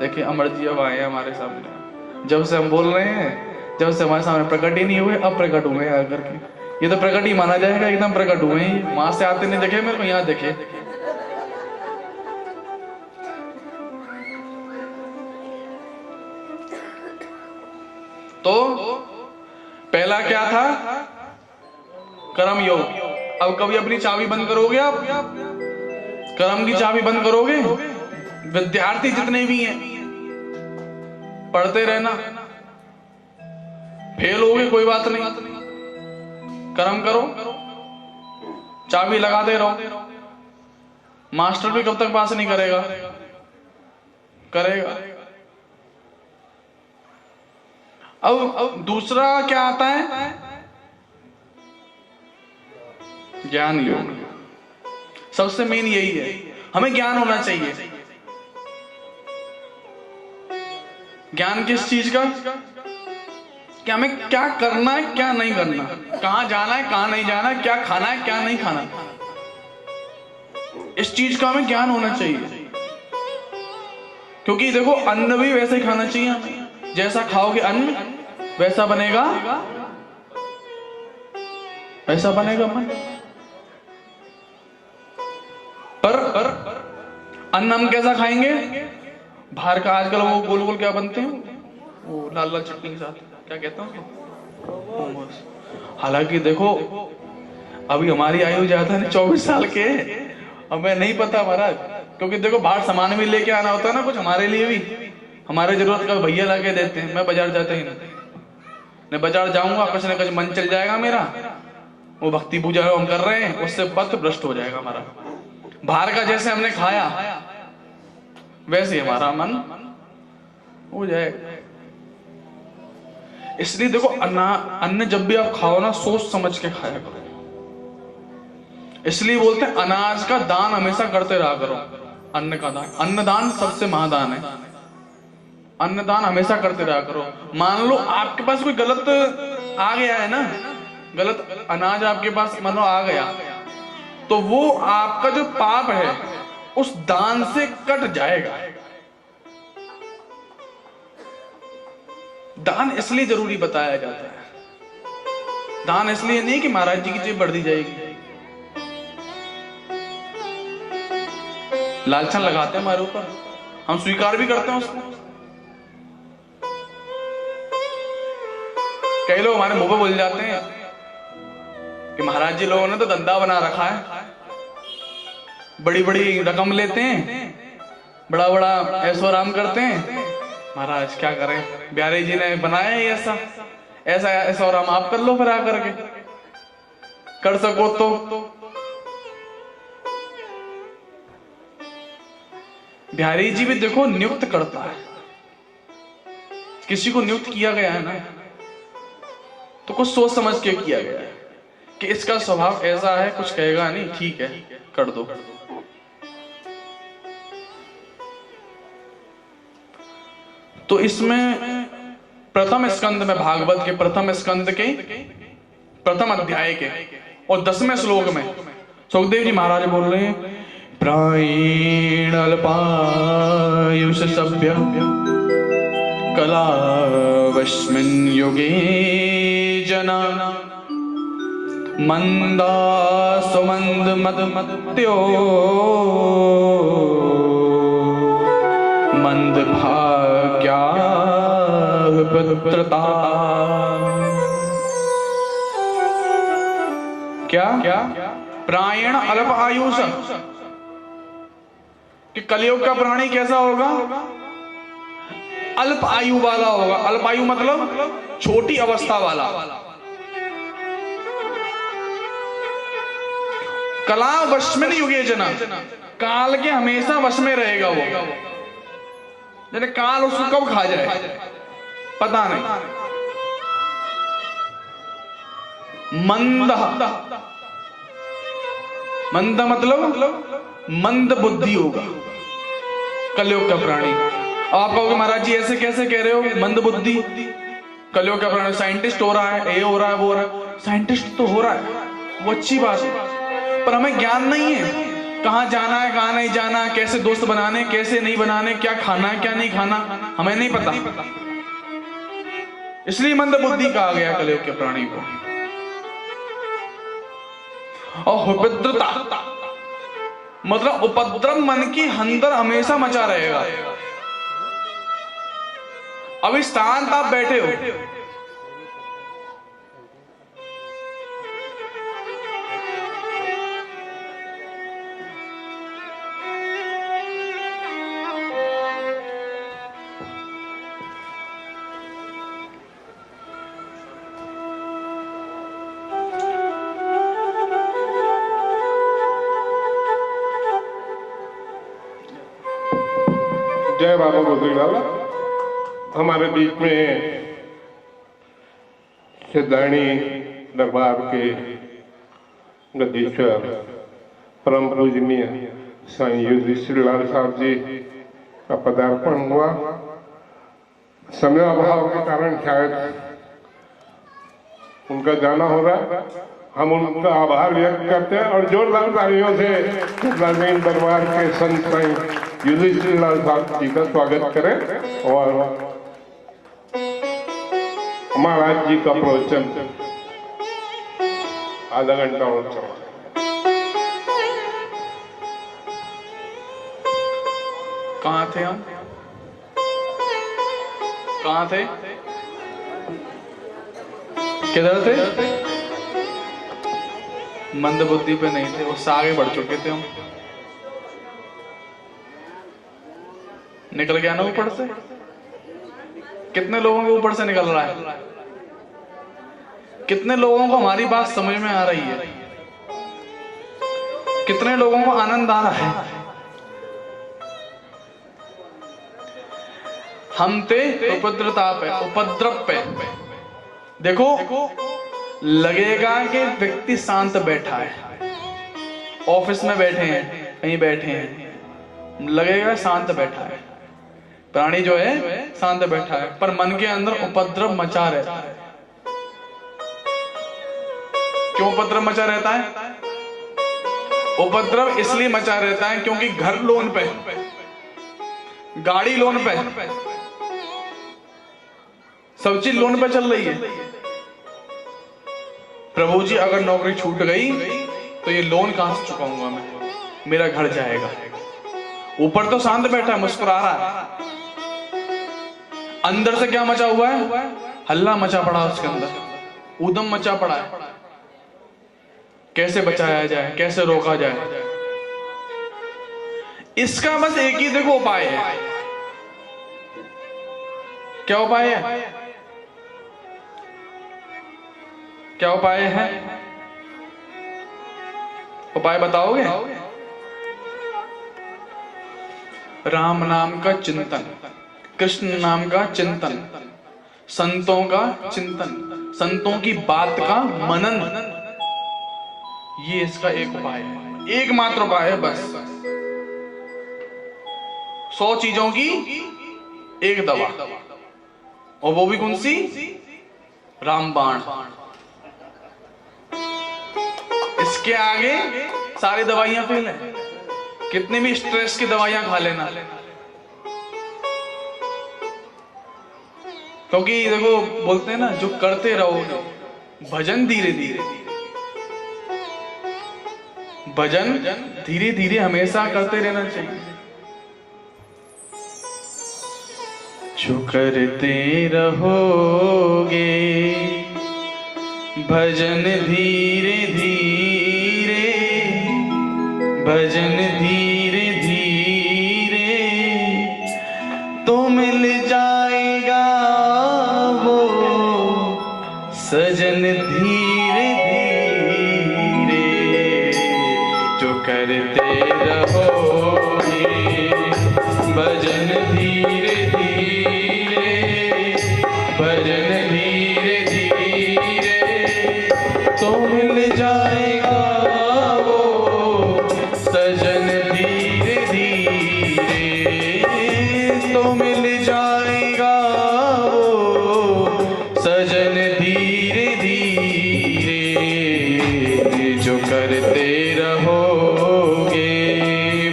देखिए अमर जी अब आए हैं हमारे सामने, जब से हम बोल रहे हैं, जब से हमारे सामने प्रकट ही नहीं हुए, अब प्रकट हुए हैं आकर के। ये तो प्रकट ही माना जाएगा, एकदम प्रकट हुए हैं। वहां से आते नहीं देखे मेरे को, यहाँ देखे। तो पहला क्या था? कर्म योग। अब कभी अपनी चाबी बंद करोगे आप? कर्म की चाबी बंद करोगे? विद्यार्थी जितने भी हैं पढ़ते रहना, फेल होगे कोई बात नहीं, कर्म करो, चाबी लगाते रहो। मास्टर भी कब तक पास नहीं करेगा? करेगा। अब दूसरा क्या आता है? ज्ञान योग। सबसे मेन यही है, हमें ज्ञान होना चाहिए। ज्ञान किस चीज का? कि हमें क्या करना है, क्या नहीं करना, कहां जाना है, कहां नहीं जाना, क्या खाना है, क्या नहीं खाना, इस चीज का हमें ज्ञान होना चाहिए। क्योंकि देखो अन्न भी वैसे ही खाना चाहिए हमें, जैसा खाओगे अन्न वैसा बनेगा, वैसा बनेगा मन। पर अन्न हम कैसा खाएंगे? बाहर का आजकल वो गोल गोल क्या बनते हैं, वो लाल लाल चटनी के साथ, क्या कहते हैं? हालांकि देखो अभी हमारी आयु ज्यादा नहीं, 24 साल के, हमें नहीं पता महाराज। क्योंकि देखो बाहर सामान भी लेके आना होता है ना, कुछ हमारे लिए भी, हमारे जरूरत का भैया लाके देते हैं। मैं बाजार जाता ही नहीं, बाजार जाऊंगा कुछ ना कुछ मन चल जाएगा मेरा, वो भक्ति पूजा हम कर रहे हैं उससे पथ भ्रष्ट हो जाएगा हमारा। बाहर का जैसे हमने खाया वैसे हमारा मन हो जाएगा। इसलिए देखो अन्न जब भी आप खाओ ना, सोच समझ के खाया करो। इसलिए बोलते हैं अनाज का दान हमेशा करते रहा करो। अन्न का दान, अन्नदान सबसे महादान है। अन्नदान हमेशा करते रहा करो। मान लो आपके पास कोई गलत आ गया है ना, गलत अनाज आपके पास मान लो आ गया, तो वो आपका जो पाप है उस दान से कट जाएगा। दान इसलिए जरूरी बताया जाता है। दान इसलिए नहीं कि महाराज जी की जेब बढ़ दी जाएगी। लालचन लगाते हैं हमारे ऊपर, हम स्वीकार भी करते हैं उसको। कई लोग हमारे मुंह पे बोल जाते हैं कि महाराज जी लोगों ने तो धंधा बना रखा है, बड़ी बड़ी रकम लेते हैं, बड़ा बड़ा ऐशो आराम करते हैं। महाराज क्या करें, बिहारी जी ने बनाया है ऐसा ऐसा आराम आप कर लो फिर आकर के, कर सको तो। बिहारी जी भी देखो नियुक्त करता है, किसी को नियुक्त किया गया है ना, तो कुछ सोच समझ के किया गया है कि इसका स्वभाव ऐसा है, कुछ कहेगा नहीं, ठीक है कर दो। तो इसमें प्रथम स्कंद में, भागवत के प्रथम स्कंद के प्रथम अध्याय के और 10वें श्लोक में सुखदेव जी महाराज बोल रहे हैं, प्रायेण अल्पायुष सभ्य कलावस्मिन् युगे जना मंदा सुमंद मदमत्यो मंद भाग्या पुत्रता। क्या प्रायण अल्प आयुष, कि कलयुग का प्राणी कैसा होगा? अल्प आयु वाला होगा। अल्प आयु मतलब छोटी अवस्था वाला। कला वश में नहीं युगे जना, काल के हमेशा वश में रहेगा वो। जैसे काल उसको कब खा जाए पता नहीं। मंद, मंद मतलब मंद बुद्धि होगा कलयुग का प्राणी। अब आप कहोगे महाराज जी ऐसे कैसे कह रहे हो मंद बुद्धि? कलयुग का प्राणी साइंटिस्ट हो रहा है, ये हो रहा है, वो हो रहा है। साइंटिस्ट तो हो रहा है, वो अच्छी बात है, पर हमें ज्ञान नहीं है कहाँ जाना है कहाँ नहीं जाना, कैसे दोस्त बनाने कैसे नहीं बनाने, क्या खाना है क्या नहीं खाना, हमें नहीं पता। इसलिए मंद बुद्धि कहा गया कलयुग के प्राणी को। और उपद्रता मतलब उपद्रव मन के अंदर हमेशा मचा रहेगा। अभी शांत आप बैठे हो, जय बाबा गोदरीलाल। हमारे बीच में सिद्धाणी दरबार के गद्दीश्वर परम पूजनीय स्वामी युधिष्ठिर लाल साहब जी का पदार्पण हुआ। समय अभाव के कारण शायद उनका जाना हो रहा है। हम उनका आभार व्यक्त करते हैं और जोरदार तालियों से सिद्धाणी दरबार के संत स्वामी युधिष्ठिर लाल साहब जी का स्वागत करें और महाराज जी का प्रवचन आधा घंटा और चला। कहाँ थे हम? कहाँ थे? किधर थे? मंद बुद्धि पे नहीं थे, उससे आगे बढ़ चुके थे हम। निकल गया ना ऊपर से। कितने लोगों के ऊपर से निकल रहा है? कितने लोगों को हमारी बात समझ में आ रही है? कितने लोगों को आनंद आ रहा है? हम थे उपद्रता पे, उपद्रव पे। देखो लगेगा कि व्यक्ति शांत बैठा है, ऑफिस में बैठे हैं, कहीं बैठे हैं, लगेगा शांत बैठा है। प्राणी जो है शांत बैठा है, पर मन के अंदर उपद्रव मचा रहता है। क्यों उपद्रव मचा रहता है? उपद्रव इसलिए मचा रहता है क्योंकि घर लोन पे, गाड़ी लोन पे, सब चीज लोन पे चल रही है। प्रभु जी अगर नौकरी छूट गई तो ये लोन कहां से चुकाऊंगा मैं, मेरा घर जाएगा। ऊपर तो शांत बैठा है, मुस्कुरा रहा है, अंदर से क्या मचा हुआ है? हल्ला मचा पड़ा उसके अंदर, ऊधम मचा पड़ा है। कैसे बचाया जाए, कैसे रोका जाए? इसका बस एक ही देखो उपाय है। क्या उपाय है? क्या उपाय है? उपाय बताओगे? राम नाम का चिंतन, कृष्ण नाम का चिंतन, संतों का चिंतन, संतों की बात का मनन, ये इसका एक उपाय है, एकमात्र उपाय है बस। 100 चीजों की एक दवा, और वो भी कौन सी? रामबाण। इसके आगे सारी दवाइयां फेल है। कितनी भी स्ट्रेस की दवाइयां खा लेना, क्योंकि देखो बोलते हैं ना, जो करते रहो भजन धीरे धीरे, भजन धीरे धीरे हमेशा करते रहना चाहिए। जो करते रहोगे भजन धीरे धीरे, भजन धीरे धीरे, करते रहोगे भजन धीरे धीरे, भजन धीरे धीरे तो मिल जाएगा वो सजन धीरे धीरे, तो मिल जाएगा वो सजन धीरे धीरे, जो करते रहोगे।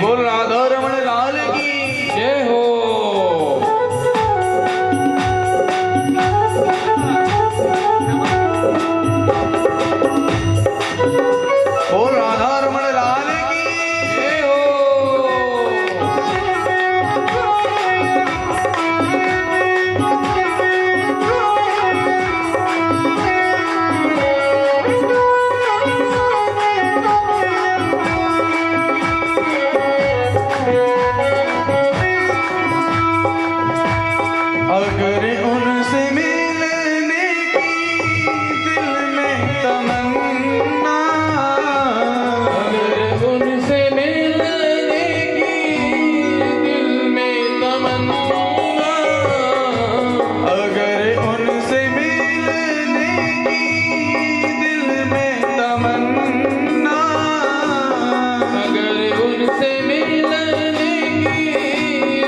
बोल राधा रमण लाल की जय हो। बोल राधा रमण लाल की जय हो। अगर उनसे मिलने की दिल में तमन्ना, अगर उनसे मिलने की दिल में तमन्ना, अगर उनसे मिलने की दिल में तमन्ना, अगर उनसे मिलने की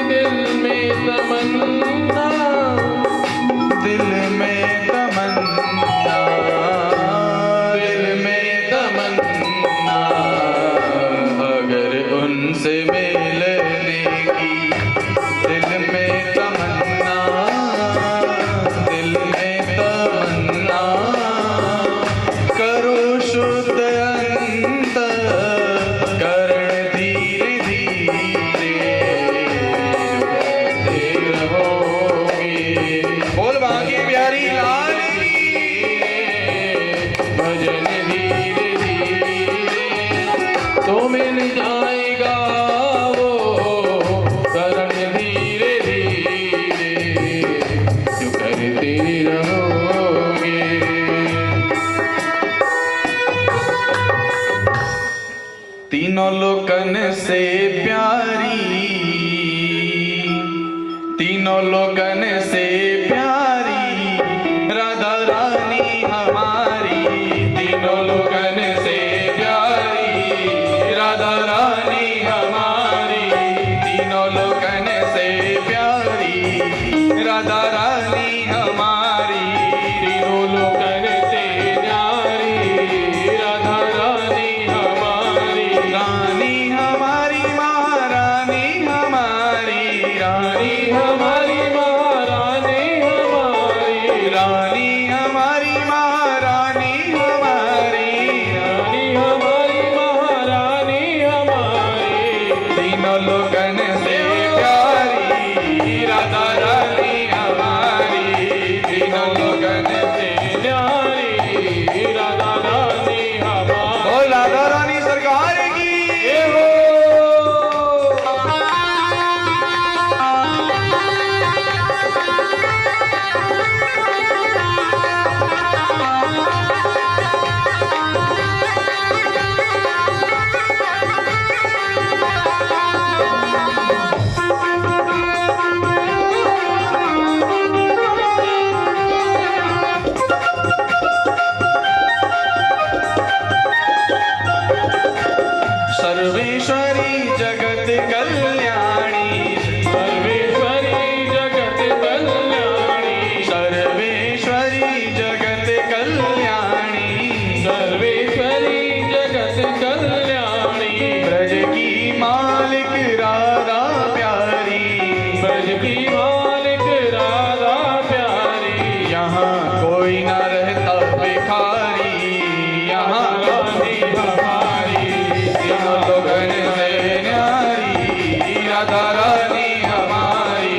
दिल में तमन्ना, दिल में तमन्ना, दिल में तमन्ना, अगर उनसे मिलने की दिल में तमन्ना, दिल में तमन्ना, करो शुद्ध अंतःकरण धीरे धीरे, करते रहोगे। बोल बांके बिहारी लाल की भजन धीरे धीरे तो मिल जाएगा वो करण धीरे धीरे, जो करते रहोगे। तीनों लोकन से प्यारी, तीनों लोकन से प्यारी राधा रानी हमारी, तीनों लोकन से प्यारी राधा रानी हमारी, तीनों लोकन से प्यारी राधा रानी हमारी, तीनों लोकन से प्यारी राधा रानी हमारी, रानी हमारी महारानी हमारी, रानी हमारी महारानी हमारी, रानी हमारी महारानी हमारी, रानी हमारी महारानी हमारी, तीनों लोगन से प्यारी राधा रानी हमारी, तीनों लोगन से प्यारी राधा रानी हमारी। बोल राधा रानी सरकार की जय हो। सर्वेश्वरी जगत कल्याणी, सर्वेश्वरी जगत कल्याणी, सर्वेश्वरी जगत कल्याणी, सर्वेश्वरी जगत कल्याणी, ब्रज की मालिक राधा प्यारी, ब्रज की मालिक राधा प्यारी, यहाँ कोई न रहता भिखारी, यहाँ रानी हमारी, तीनों लोगन से न्यारी राधा रानी हमारी,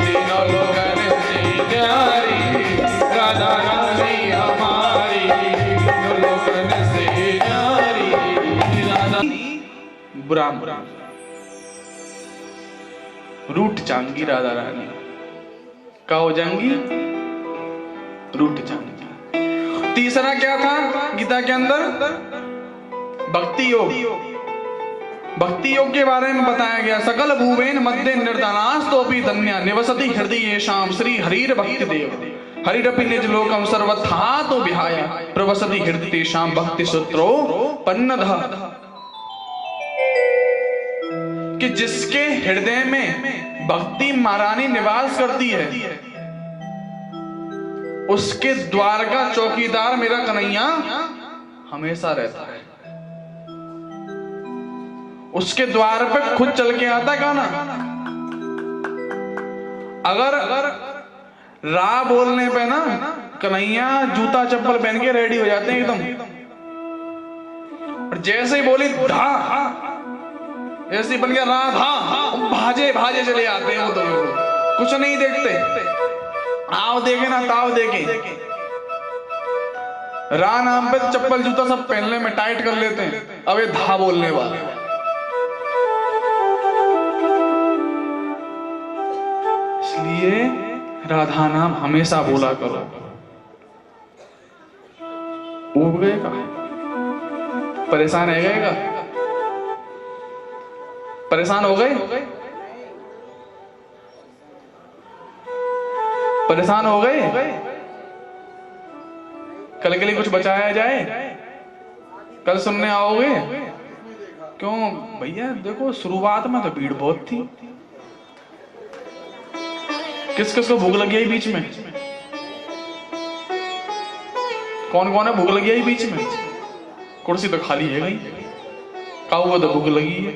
तीनों लोगन से न्यारी राधा रानी हमारी, तीनों लोगन से न्यारी राधा। बुरा रूठ जाएंगी राधा रानी, का हो जाएंगी रूठ जाएंगी। तीसरा क्या था गीता के अंदर? भक्ति योग। भक्ति योग के बारे में बताया गया। सकल भुवेन मध्य निर्धनास तोपि धन्या निवसति हृदय शाम श्री हरिर भक्ति देव हरिरपि निज लोकम सर्वथा तो विहाय प्रवसति हृदय शाम भक्ति सूत्रो पन्नधा। कि जिसके हृदय में भक्ति महारानी निवास करती है उसके द्वार का चौकीदार मेरा कन्हैया हमेशा रहता है। उसके द्वार पे खुद चल के आता है गाना। अगर रा बोलने पे ना कन्हैया जूता चप्पल पहन के रेडी हो जाते हैं एकदम। और जैसे ही बोली धा ऐसे ही बन गया राधा, भाजे भाजे चले आते हैं वो तो कुछ नहीं देखते। आओ देखे ना ताव देखे। रा नाम पे चप्पल जूता सब पहनने में टाइट कर लेते हैं। अब ये धा बोलने वाले। इसलिए राधा नाम हमेशा बोला करो। उब गए का परेशान है गए का परेशान हो गए परेशान हो गए। कल के लिए कुछ बचाया जाए, कल सुनने आओगे। क्यों भैया देखो शुरुआत में तो भीड़ बहुत थी। किस किस को भूख लगी है बीच में? कौन कौन है भूख लगी है बीच में? कुर्सी तो खाली है गई। काऊ तो भूख लगी है,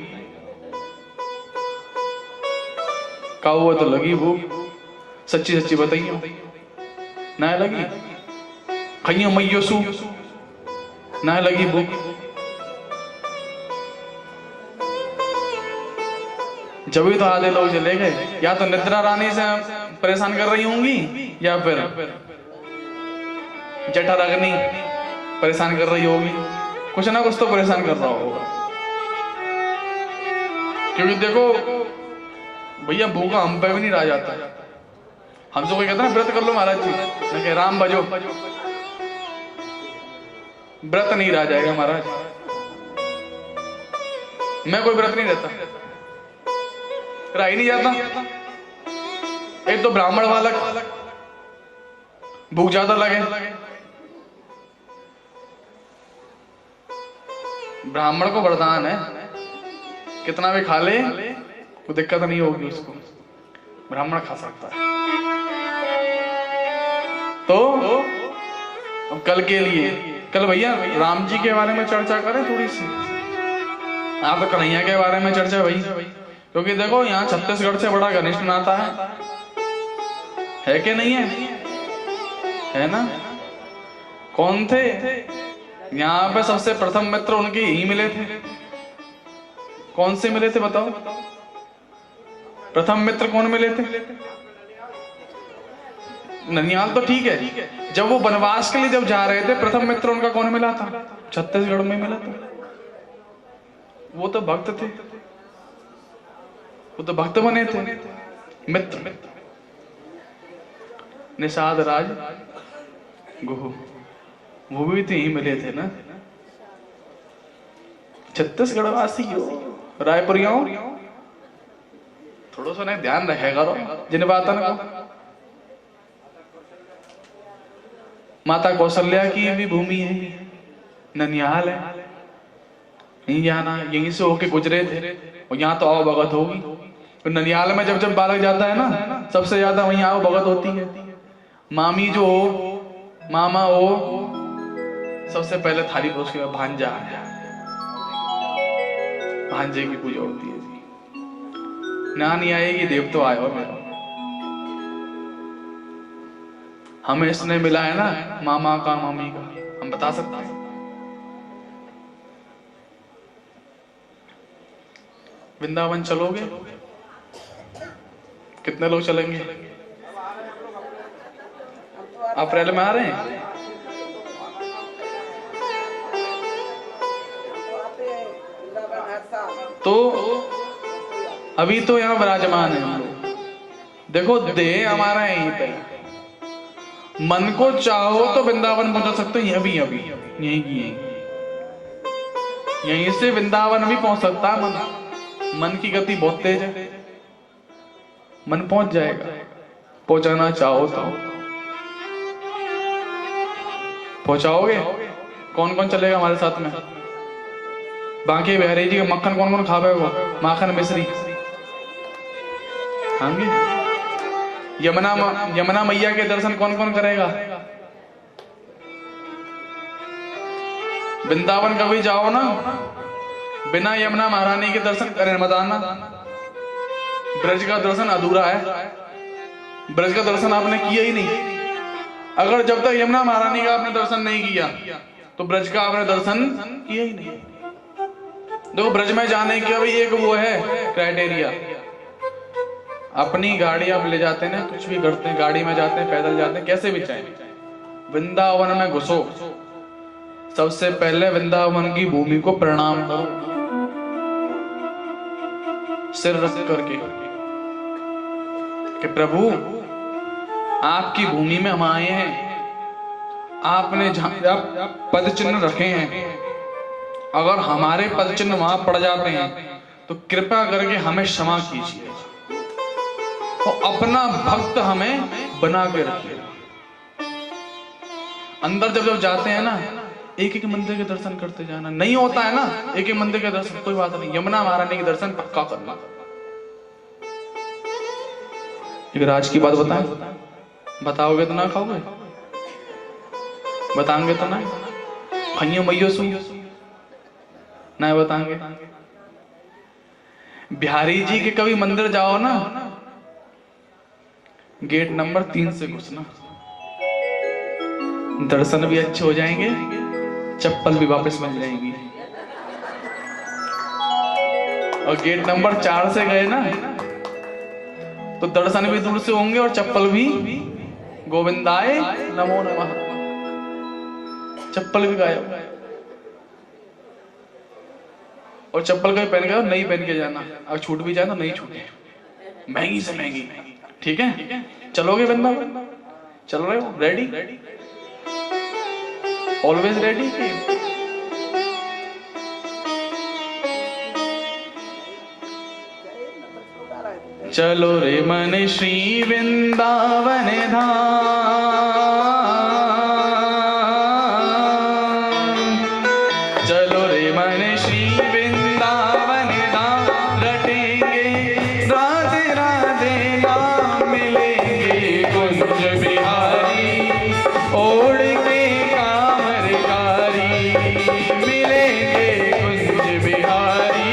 काऊ तो लगी भूख। सच्ची सच्ची बताइए ना लगी? खाइयो मैयो सू ना लगी भूख? जब भी तो आधे लोग चले गए। या तो निद्रा रानी से परेशान कर रही होंगी या फिर जठराग्नि परेशान कर रही होगी। कुछ ना कुछ तो परेशान कर रहा होगा। क्योंकि देखो भैया भूखा हम पे भी नहीं रह जाता। हमसे कोई कहता है व्रत कर लो महाराज जी, मैं कह राम भजो, व्रत नहीं रह जाएगा महाराज। मैं कोई व्रत नहीं रहता, रह ही नहीं जाता। एक तो ब्राह्मण वाला भूख ज्यादा लगे, ब्राह्मण को वरदान है कितना भी खा ले कोई दिक्कत नहीं होगी उसको, ब्राह्मण खा सकता है। तो अब कल के लिए, कल भैया राम जी के बारे में चर्चा करें थोड़ी सी। आप तो कन्हैया के बारे में चर्चा भाई, क्योंकि देखो यहाँ छत्तीसगढ़ से बड़ा घनिष्ठ नाता है कि नहीं है? है ना? कौन थे यहाँ पे सबसे प्रथम मित्र? उनके ही मिले थे। कौन से मिले थे बताओ? प्रथम मित्र कौन मिले थे? ननिहाल तो ठीक है, जब वो वनवास के लिए जब जा रहे थे प्रथम मित्र उनका कौन मिला था? छत्तीसगढ़ में मिला था। वो तो भक्त थे, वो तो भक्त बने थे मित्र। निषाद राज गुहू वो भी तो यही मिले थे ना। छत्तीसगढ़ वासी हो, रायपुरिया थोड़ा सा ना ध्यान रखेगा जिन बातों को। माता कौशल्या की भी भूमि है, ननिहाल है, यहीं जाना, यहीं से होके गुजरे थे और यहाँ तो आओ भगत होगी। तो ननिहाल में जब जब बालक जाता है ना, सबसे ज्यादा वहीं आओ भगत होती है। मामी जो हो, मामा हो, सबसे पहले थाली परोस के भांजा आया, भांजे की पूजा होती है जी। नानी आएगी देव तो आए। और हमें इसने मिला है ना मामा का मामी का, हम बता सकते हैं। वृंदावन चलोगे? कितने लोग चलेंगे? अप्रैल में आ रहे हैं? तो अभी तो यहाँ विराजमान है हम लोग। देखो देह हमारा यहीं पे, मन को चाहो तो वृंदावन पहुंचा सकते हो। अभी अभी यहीं की यहीं। यहीं से वृंदावन भी पहुंच सकता है मन। मन की गति बहुत तेज है, मन पहुंच जाएगा, पहुंचाना चाहो तो। पहुंचाओगे? कौन कौन चलेगा हमारे साथ में? बांके बिहारी जी का मक्खन कौन कौन खावेगा? माखन मिश्री खाएंगे? यमुना मैया के दर्शन कौन कौन करेगा? वृंदावन कभी जाओ ना, बिना यमुना महारानी के दर्शन करे मत आना। ब्रज का दर्शन अधूरा है, ब्रज का दर्शन आपने किया ही नहीं। अगर जब तक यमुना महारानी का आपने दर्शन नहीं किया तो ब्रज का आपने दर्शन किया ही नहीं। देखो, ब्रज में जाने का भी एक वो है क्राइटेरिया। अपनी गाड़ी आप ले जाते हैं, कुछ भी करते हैं, गाड़ी में जाते हैं, पैदल जाते हैं, कैसे भी चाहे, वृंदावन में घुसो, सबसे पहले वृंदावन की भूमि को प्रणाम करो, सिर रख करके कि प्रभु आपकी भूमि में हम आए हैं, आपने जहां पद चिन्ह रखे हैं, अगर हमारे पद चिन्ह वहां पड़ जाते हैं तो कृपा करके हमें क्षमा कीजिए और अपना भक्त हमें बना के रखिए। अंदर जब जब जाते हैं ना, एक एक मंदिर के दर्शन करते जाना। नहीं होता है ना एक एक मंदिर के दर्शन, कोई बात नहीं, यमुना महारानी के दर्शन पक्का करना। एक राज की बात बताएं, बताओगे तो ना खाओगे, बताएंगे तो ना खइयो मैयो सुन ना बताएंगे। बिहारी जी के कभी मंदिर जाओ ना, गेट नंबर 3 से घुसना, दर्शन भी अच्छे हो जाएंगे, चप्पल भी वापस मिल जाएंगी। और गेट नंबर 4 से गए ना तो दर्शन भी दूर से होंगे और चप्पल भी गोविंदाय नमो नमः, चप्पल भी गायब। और चप्पल कभी पहन के नहीं पहन के जाना, अगर छूट भी जाए तो नहीं छूटे, महंगी से महंगी। ठीक है, चलोगे वृंदावन? चल रहे हो? रेडी? Always ready? चलो रे मन श्री वृंदावन धाम, चलो रे मन श्री वृंदावन धाम, रटेंगे राधे राधे नाम, मिलेंगे कुंज बिहारी ओढ़ के कामरकारी, मिलेंगे कुंज बिहारी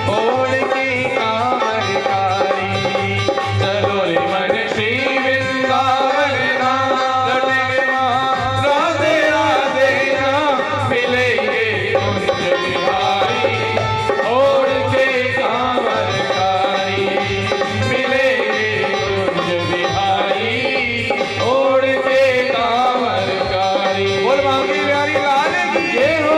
ओढ़ के कामरकारी। चलो रे मन श्री वृंदावन धाम, रटेंगे राधे राधे नाम, मिलेंगे कुंज बिहारी ओढ़ के कामरकारी, मिलेंगे कुंज बिहारी ओढ़ के कामरकारी। बोल बांके बिहारी लाल की जय हो।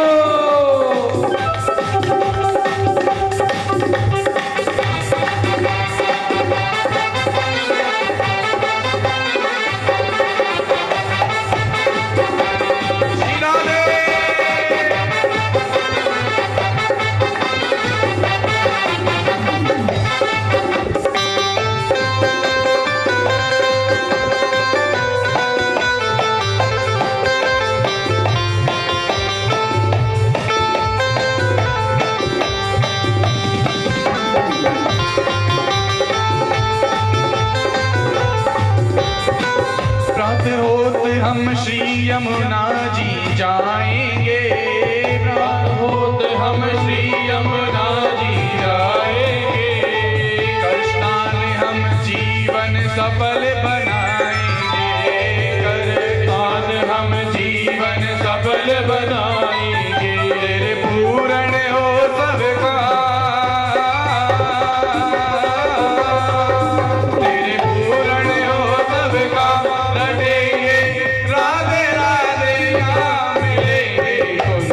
श्री राधे। प्रातः होते हम श्री यमुना जी जाएंगे, प्रातः होते हम श्री यमुना जी जाएंगे, कर स्नान हम जीवन सफल बनाएंगे, कर स्नान हम जीवन सफल बनाएंगे, तेरे पूर्ण हो सबका, तेरे पूर्ण हो सबका, रटेंगे राधे राधे नाम, मिलेंगे कुंज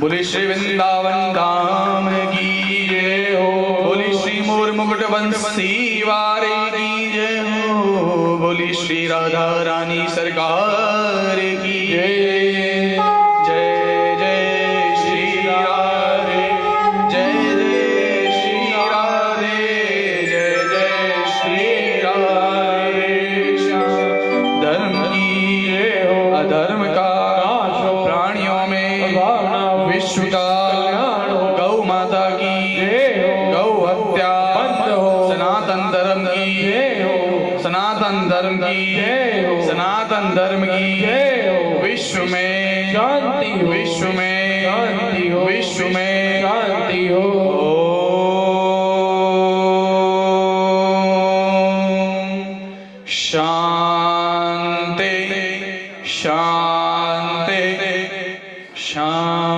बोले श्री वृंदावन धाम की जय हो। बोली श्री मोर मुकुट बंसी वारे की जय हो। बोली श्री राधा रानी सरकार की जय। जय जय श्री राधे, जय जय श्री राधे, जय जय श्री राधे श्याम। धर्म की जय हो, अधर्म का प्राणियों में विश्व का गौ माता की गौ हत्या सनातन धर्म की, सनातन धर्म की, सनातन धर्म की विश्व में शांति, विश्व में शांति हो, विश्व में शांति हो। शांति शांति शांति।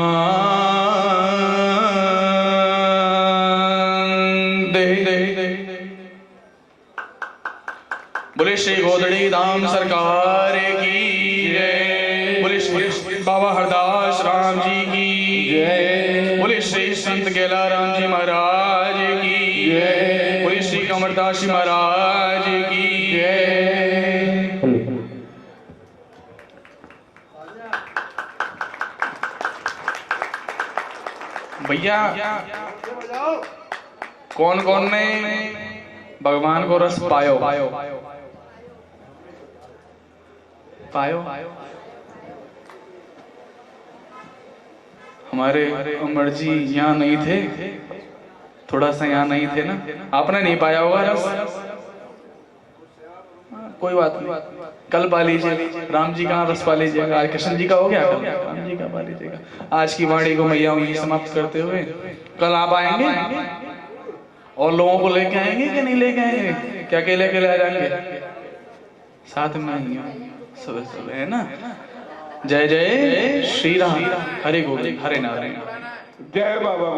बोले श्री गोदड़ी धाम सरकार की जय। बोले श्री बाबा हरदास राम जी की जय। बोले श्री संत गेलाराम जी महाराज की जय, बोले श्री कमरदास जी महाराज की जय। भैया कौन कौन ने भगवान को रस पायो पायो? हमारे अमर जी यहाँ नहीं थे, थोड़ा सा यहाँ नहीं थे ना, आपने नहीं पाया होगा रस। कोई बात नहीं, कल पा लीजिए। राम जी का रस पा लीजिएगा, आज कृष्ण जी का हो गया, कल राम जी का पा लीजिएगा। आज की वाणी को मैया यही समाप्त करते हुए कल आप आएंगे और लोगों को लेके आएंगे कि नहीं लेके आएंगे? क्या अकेले अकेले आ जाएंगे? साथ में आएंगे सुबह सुबह, है ना। जय जय श्री राम, हरे गोविंद, हरे नारायण। जय बाबा।